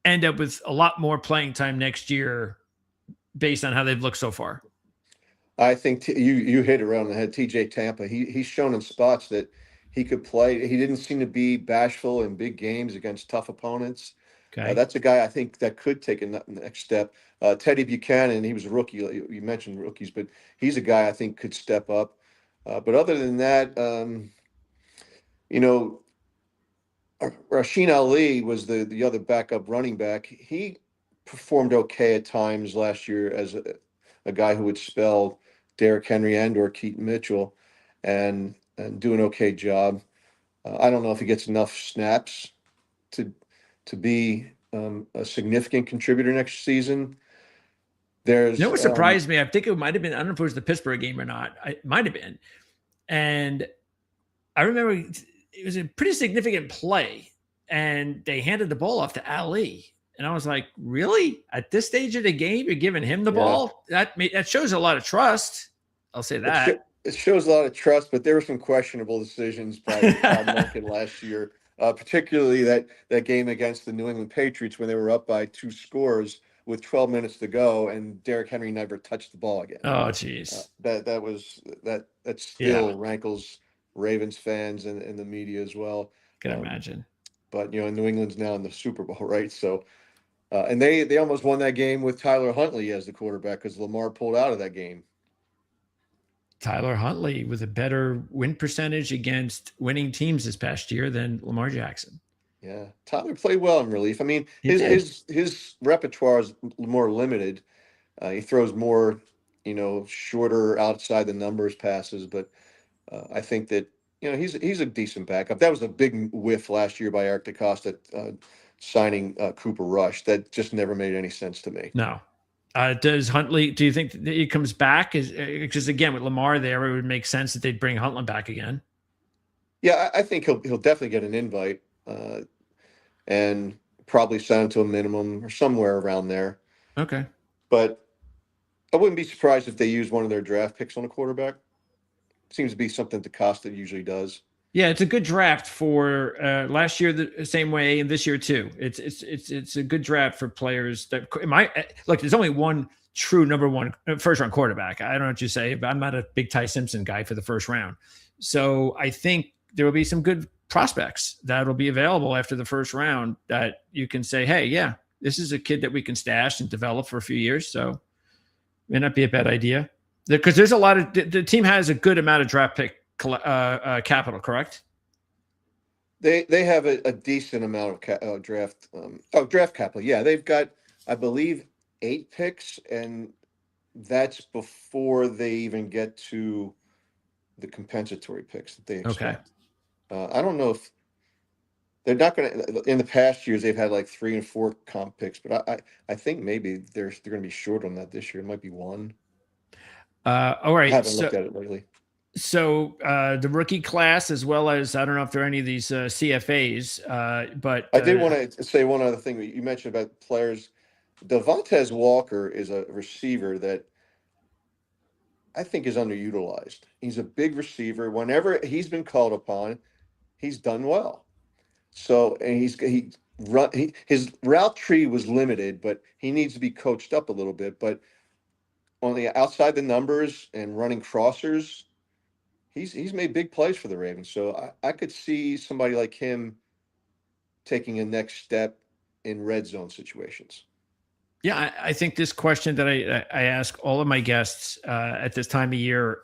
end up with a lot more playing time next year based on how they've looked so far? I think you hit it around the head. TJ Tampa, he's shown in spots that he could play. He didn't seem to be bashful in big games against tough opponents. Okay. That's a guy I think that could take a next step. Teddy Buchanan, he was a rookie. You mentioned rookies, but he's a guy I think could step up. But other than that, Rasheen Ali was the other backup running back. He performed okay at times last year as a guy who would spell Derrick Henry and or Keaton Mitchell and do an okay job. I don't know if he gets enough snaps to be a significant contributor next season. What surprised me, I think it might have been, I don't know if it was the Pittsburgh game or not. It might have been. And I remember it was a pretty significant play and they handed the ball off to Ali. And I was like, really? At this stage of the game, you're giving him the ball? That shows a lot of trust. I'll say that. It shows a lot of trust, but there were some questionable decisions by Todd Monken last year, particularly that game against the New England Patriots when they were up by 2 scores with 12 minutes to go, and Derrick Henry never touched the ball again. Oh, jeez. That still rankles Ravens fans and the media as well. Can imagine. But New England's now in the Super Bowl, right? So. And they almost won that game with Tyler Huntley as the quarterback because Lamar pulled out of that game. Tyler Huntley with a better win percentage against winning teams this past year than Lamar Jackson. Yeah, Tyler played well in relief. I mean, his repertoire is more limited. He throws more shorter outside the numbers passes. But I think that he's a decent backup. That was a big whiff last year by Eric DeCosta signing Cooper Rush. That just never made any sense to me. No. Does Huntley? Do you think that he comes back? Because again, with Lamar there, it would make sense that they'd bring Huntley back again. Yeah, I think he'll definitely get an invite, and probably sign him to a minimum or somewhere around there. Okay. But I wouldn't be surprised if they use one of their draft picks on a quarterback. Seems to be something DeCosta usually does. Yeah, it's a good draft for last year the same way, and this year too. It's a good draft for players that look. There's only one true number one first round quarterback. I don't know what you say, but I'm not a big Ty Simpson guy for the first round. So I think there will be some good prospects that will be available after the first round that you can say, hey, yeah, this is a kid that we can stash and develop for a few years. So may not be a bad idea, because there's a lot of the team has a good amount of draft pick capital, correct? They have a decent amount of draft capital. Yeah, they've got, I believe, 8 picks, and that's before they even get to the compensatory picks that they expect. Okay. I don't know if they're not going to. In the past years, they've had like 3 and 4 comp picks, but I think maybe they're going to be short on that this year. It might be 1. All right. I haven't looked at it lately. So the rookie class, as well as, I don't know if there are any of these CFAs, but I did want to say one other thing. You mentioned about players. Devontae Walker is a receiver that I think is underutilized. He's a big receiver. Whenever he's been called upon, he's done well. So, and his route tree was limited, but he needs to be coached up a little bit. But on the outside the numbers and running crossers, he's made big plays for the Ravens. So I could see somebody like him taking a next step in red zone situations. Yeah, I think this question that I ask all of my guests at this time of year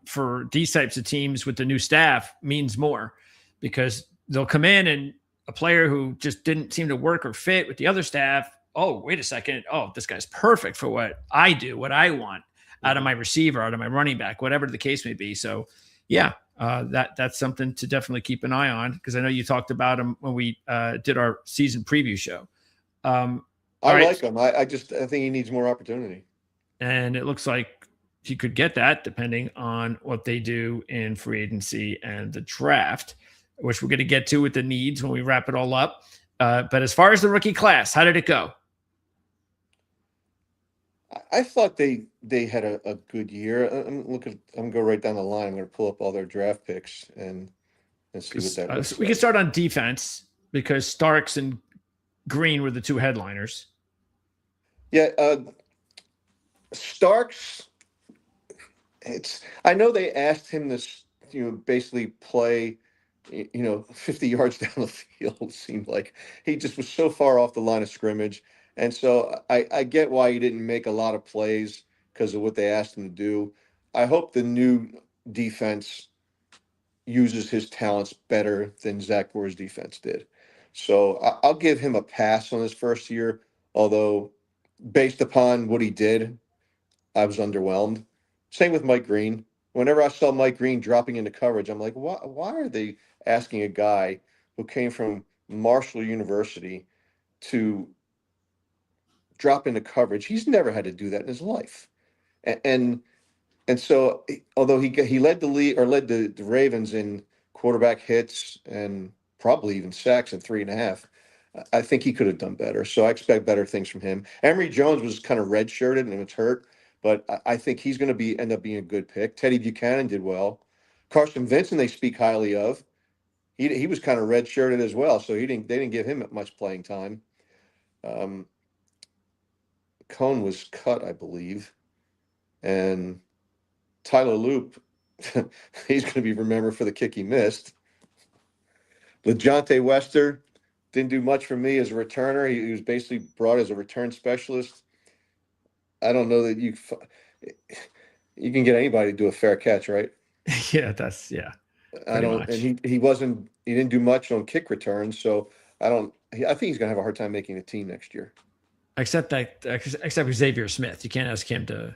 for these types of teams with the new staff means more, because they'll come in and a player who just didn't seem to work or fit with the other staff. Oh, wait a second. Oh, this guy's perfect for what I do, what I want out of my receiver, out of my running back, whatever the case may be. So, yeah, that's something to definitely keep an eye on, because I know you talked about him when we did our season preview show. I like him. I think he needs more opportunity. And it looks like he could get that depending on what they do in free agency and the draft, which we're going to get to with the needs when we wrap it all up. But as far as the rookie class, how did it go? I thought they had a good year. I'm going to go right down the line. I'm going to pull up all their draft picks and see what that looks like. We can start on defense, because Starks and Green were the 2 headliners. Yeah, Starks. I know they asked him to, basically play, 50 yards down the field. It seemed like he just was so far off the line of scrimmage, and so I get why he didn't make a lot of plays because of what they asked him to do. I hope the new defense uses his talents better than Zach Bore's defense did. So I'll give him a pass on his first year, although based upon what he did, I was underwhelmed. Same with Mike Green. Whenever I saw Mike Green dropping into coverage, I'm like, why are they asking a guy who came from Marshall University to drop into coverage? He's never had to do that in his life. And so, although he led the league, or led the Ravens in quarterback hits and probably even sacks in 3.5, I think he could have done better. So I expect better things from him. Emory Jones was kind of redshirted and was hurt, but I think he's going to end up being a good pick. Teddy Buchanan did well. Carson Vincent, they speak highly of. He was kind of redshirted as well, so they didn't give him much playing time. Cohn was cut, I believe, and Tyler Loop, he's going to be remembered for the kick he missed. LeJohntay Wester didn't do much for me as a returner. He was basically brought as a return specialist. I don't know that you can get anybody to do a fair catch, right? Yeah, I don't, much. And he didn't do much on kick returns, so I think he's going to have a hard time making the team next year. Except Xavier Smith, you can't ask him to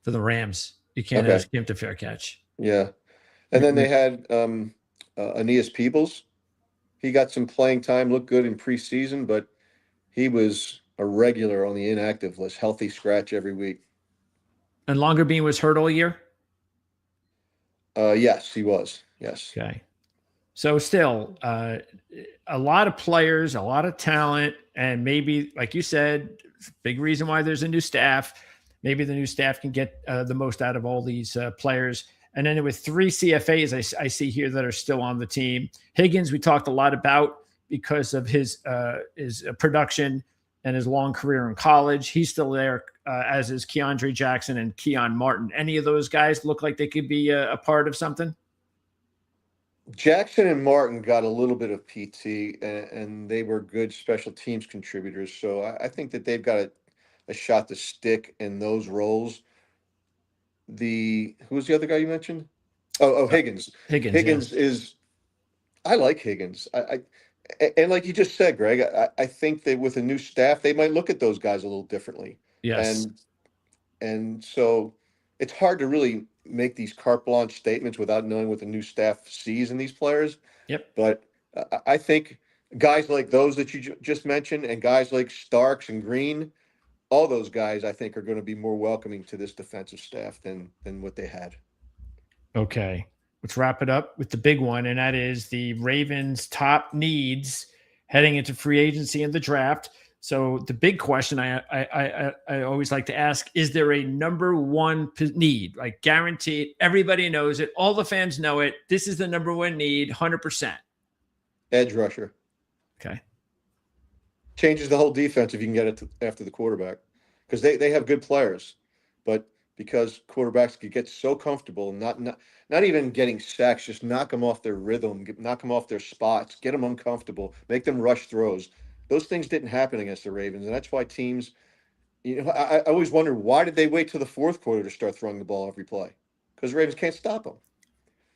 for the Rams. You can't ask him to fair catch. Yeah. And then they had Aeneas Peebles. He got some playing time, looked good in preseason, but he was a regular on the inactive list, healthy scratch every week. And Longerbeam was hurt all year? Yes, he was. Yes. Okay. So still, a lot of players, a lot of talent, and maybe, like you said, big reason why there's a new staff. Maybe the new staff can get the most out of all these players. And then with 3 CFAs I see here that are still on the team. Higgins, we talked a lot about because of his production and his long career in college. He's still there, as is Keandre Jackson and Keon Martin. Any of those guys look like they could be a part of something? Jackson and Martin got a little bit of PT, and they were good special teams contributors. So I think that they've got a shot to stick in those roles. Who was the other guy you mentioned? Higgins. Higgins is. I like Higgins. And like you just said, Greg, I think that with a new staff, they might look at those guys a little differently. Yes. And so it's hard to really make these carte blanche statements without knowing what the new staff sees in these players. Yep. But I think guys like those that you just mentioned and guys like Starks and Green, all those guys I think are going to be more welcoming to this defensive staff than what they had. Okay. Let's wrap it up with the big one, and that is the Ravens' top needs heading into free agency and the draft. So the big question I always like to ask, is there a number one need? Like guaranteed, everybody knows it. All the fans know it. This is the number one need, 100%. Edge rusher. Okay. Changes the whole defense if you can get it after the quarterback. Because they have good players. But because quarterbacks could get so comfortable, not even getting sacks, just knock them off their rhythm, knock them off their spots, get them uncomfortable, make them rush throws. Those things didn't happen against the Ravens, and that's why teams, I always wonder, why did they wait till the fourth quarter to start throwing the ball every play? Because the Ravens can't stop them.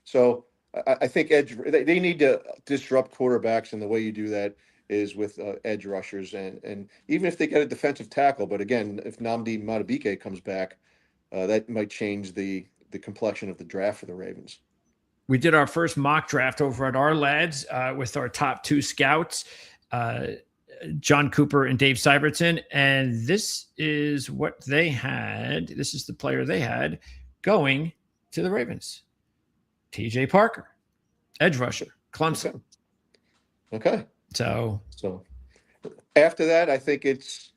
So I think they need to disrupt quarterbacks, and the way you do that is with edge rushers, and even if they get a defensive tackle, but again, if Nnamdi Madubuike comes back, that might change the complexion of the draft for the Ravens. We did our first mock draft over at Ourlads with our top 2 scouts. John Cooper and Dave Syvertson, and this is what they had. This is the player they had going to the Ravens. TJ Parker, edge rusher, Clemson. Okay. So after that, I think it's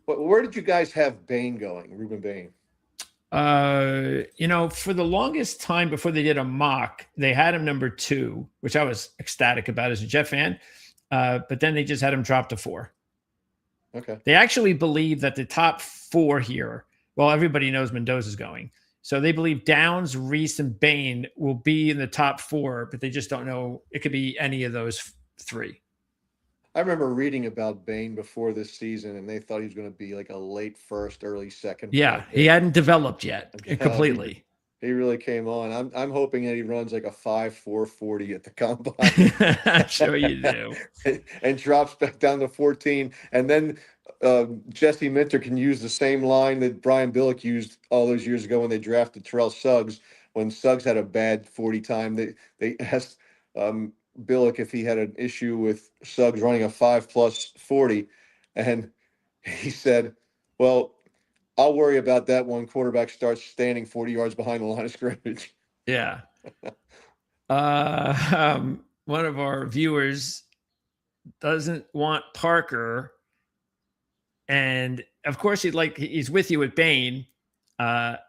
where did you guys have Bain going, Ruben Bain? For the longest time before they did a mock, they had him number 2, which I was ecstatic about as a Jet fan. But then they just had him drop to 4. Okay. They actually believe that the top 4 here, well, everybody knows Mendoza's going. So they believe Downs, Reese, and Bain will be in the top 4, but they just don't know. It could be any of those 3. I remember reading about Bain before this season, and they thought he was going to be like a late first, early second. Yeah, he hadn't developed yet completely. He really came on. I'm hoping that he runs like a 5.4 40 at the combine. I'm sure you do. And drops back down to 14. And then Jesse Minter can use the same line that Brian Billick used all those years ago when they drafted Terrell Suggs. When Suggs had a bad 40 time, they asked Billick if he had an issue with Suggs running a 5+ 40. And he said, well, I'll worry about that when quarterback starts standing 40 yards behind the line of scrimmage. Yeah. One of our viewers doesn't want Parker. And of course he's with you with Bain. And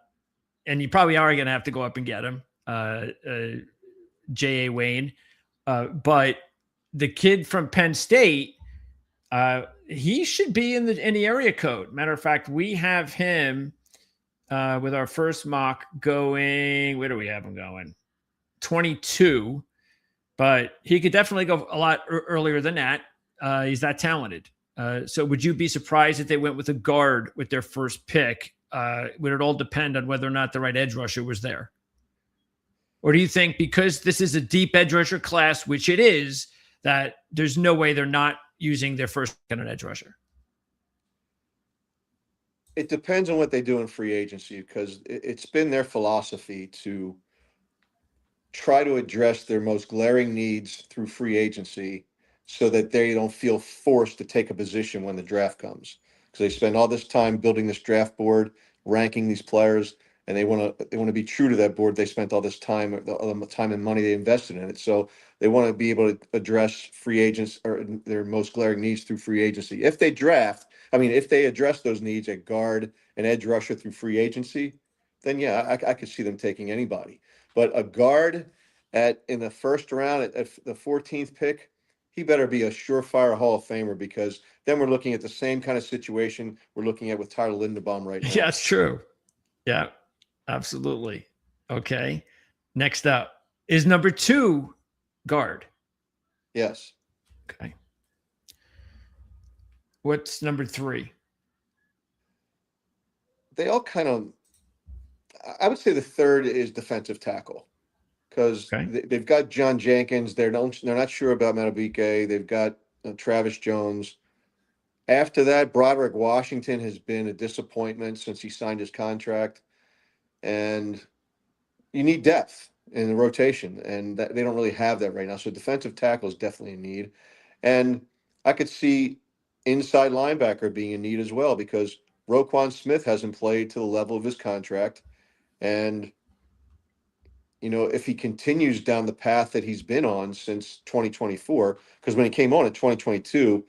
you probably are going to have to go up and get him. J.A. Wayne. But the kid from Penn State, he should be in the area code. Matter of fact, we have him with our first mock going. Where do we have him going? 22. But he could definitely go a lot earlier than that. He's that talented. So would you be surprised if they went with a guard with their first pick? Would it all depend on whether or not the right edge rusher was there? Or do you think because this is a deep edge rusher class, which it is, that there's no way they're not using their first kind of edge rusher? It depends on what they do in free agency, because it's been their philosophy to try to address their most glaring needs through free agency so that they don't feel forced to take a position when the draft comes. Because they spend all this time building this draft board, ranking these players, and they want to be true to that board. They spent all this time, the time and money they invested in it. So they want to be able to address free agents or their most glaring needs through free agency. If they if they address those needs at guard and edge rusher through free agency, then yeah, I could see them taking anybody. But a guard in the first round at the 14th pick, he better be a surefire Hall of Famer, because then we're looking at the same kind of situation we're looking at with Tyler Linderbaum right now. Yeah, that's true. Yeah, absolutely. Okay. Next up is number 2 guard. Yes. Okay. What's number 3? They all kind of, I would say the third is defensive tackle, because they've got John Jenkins. They're not sure about Madubuike. They've got Travis Jones. After that, Broderick Washington has been a disappointment since he signed his contract, and you need depth in the rotation, and they don't really have that right now. So defensive tackle is definitely a need, and I could see inside linebacker being a need as well, because Roquan Smith hasn't played to the level of his contract, and if he continues down the path that he's been on since 2024, because when he came on in 2022,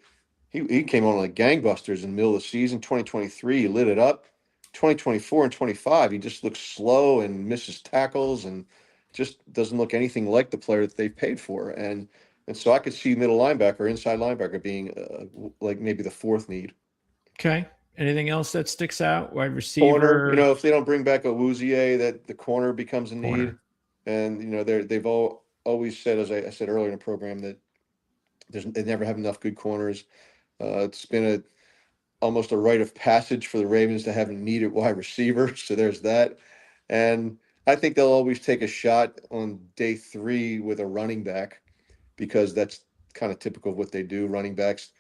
he came on like gangbusters in the middle of the season. 2023, he lit it up. 2024 and 25, he just looks slow and misses tackles and just doesn't look anything like the player that they've paid for. And so I could see middle linebacker, inside linebacker being like maybe the 4th need. Okay. Anything else that sticks out? Wide receiver? Corner, if they don't bring back Awuzie, that the corner becomes a need. And, they've always said, as I said earlier in the program, that they never have enough good corners. It's been almost a rite of passage for the Ravens to have a needed wide receiver. So there's that. And I think they'll always take a shot on day 3 with a running back, because that's kind of typical of what they do. Running backs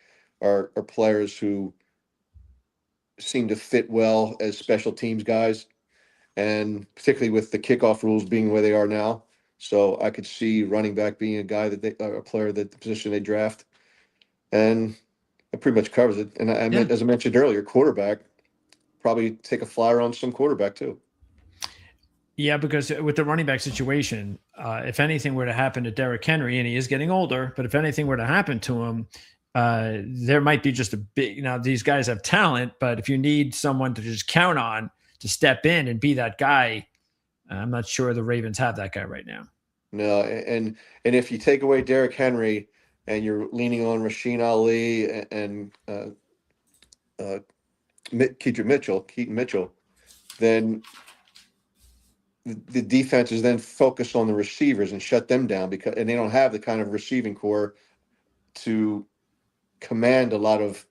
are players who seem to fit well as special teams guys, and particularly with the kickoff rules being where they are now. So I could see running back being a guy a player that the position they draft. And it pretty much covers it. And as I mentioned earlier, quarterback, probably take a flyer on some quarterback too. Yeah, because with the running back situation, if anything were to happen to Derrick Henry, and he is getting older, but if anything were to happen to him, there might be just a big, these guys have talent, but if you need someone to just count on to step in and be that guy, I'm not sure the Ravens have that guy right now. No, and if you take away Derrick Henry and you're leaning on Rasheen Ali and Keaton Mitchell, then the defense is then focused on the receivers and shut them down, and they don't have the kind of receiving core to command a lot of,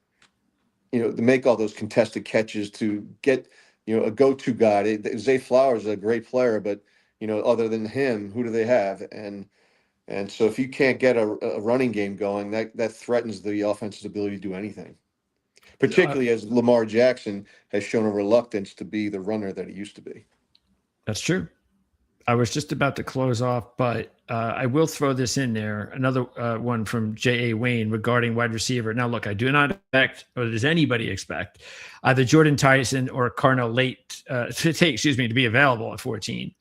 to make all those contested catches, to get, a go-to guy. Zay Flowers is a great player, but, other than him, who do they have? And so if you can't get a running game going, that threatens the offense's ability to do anything, particularly as Lamar Jackson has shown a reluctance to be the runner that he used to be. That's true. I was just about to close off, but I will throw this in there. Another one from J.A. Wayne regarding wide receiver. Now, look, I do not expect, or does anybody expect, either Jordan Tyson or Carnell Late to be available at 14.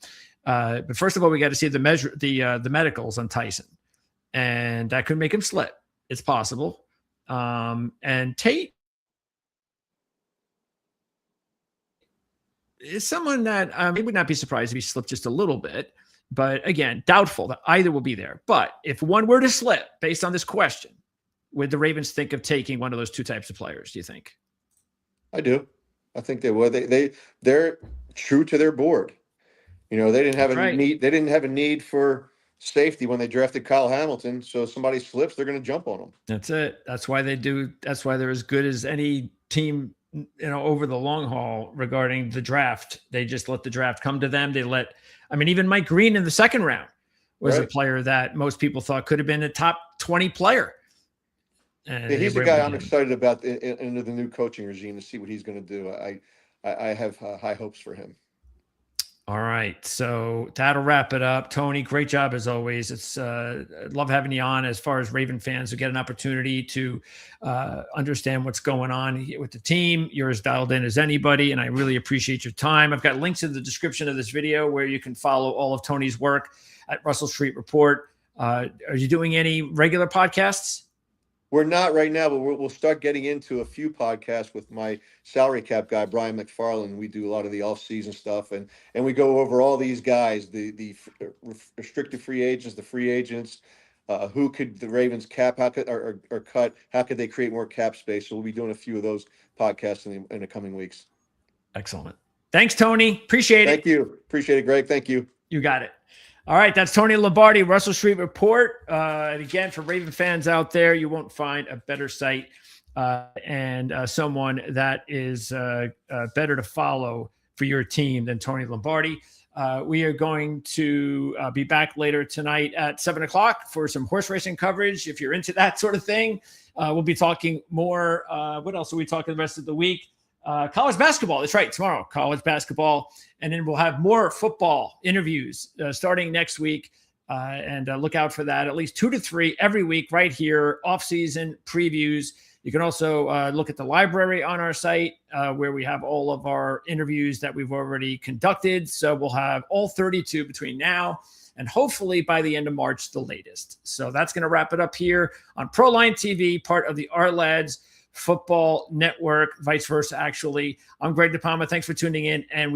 But first of all, we got to see the medicals on Tyson, and that could make him slip. It's possible. And Tate is someone that I would not be surprised if he slipped just a little bit. But again, doubtful that either will be there. But if one were to slip, based on this question, would the Ravens think of taking one of those 2 types of players, do you think? I do. I think they would. They're true to their board. They didn't have need. They didn't have a need for safety when they drafted Kyle Hamilton. So if somebody slips, they're going to jump on them. That's it. That's why they do. That's why they're as good as any team, over the long haul regarding the draft. They just let the draft come to them. Even Mike Green in the 2nd round was a player that most people thought could have been a top 20 player. And he's the guy I'm excited about into the new coaching regime to see what he's going to do. I have high hopes for him. All right. So that'll wrap it up. Tony, great job as always. It's love having you on as far as Raven fans who get an opportunity to understand what's going on with the team. You're as dialed in as anybody, and I really appreciate your time. I've got links in the description of this video where you can follow all of Tony's work at Russell Street Report. Are you doing any regular podcasts? We're not right now, but we'll start getting into a few podcasts with my salary cap guy, Brian McFarland. We do a lot of the off-season stuff, and we go over all these guys, the restricted free agents, the free agents, who could the Ravens cap, how could or cut, how could they create more cap space? So we'll be doing a few of those podcasts in the coming weeks. Excellent. Thanks, Tony. Appreciate it. Thank you. Appreciate it, Greg. Thank you. You got it. All right, that's Tony Lombardi, Russell Street Report. And again, for Raven fans out there, you won't find a better site and someone that is better to follow for your team than Tony Lombardi. We are going to be back later tonight at 7 o'clock for some horse racing coverage. If you're into that sort of thing, we'll be talking more. What else are we talking the rest of the week? College basketball. That's right. Tomorrow, college basketball. And then we'll have more football interviews starting next week. And look out for that. At least 2 to 3 every week right here. Off-season previews. You can also look at the library on our site where we have all of our interviews that we've already conducted. So we'll have all 32 between now and hopefully by the end of March, the latest. So that's going to wrap it up here on ProLine TV, part of the Ourlads Football Network, vice versa, actually. I'm Greg DePalma. Thanks for tuning in, and we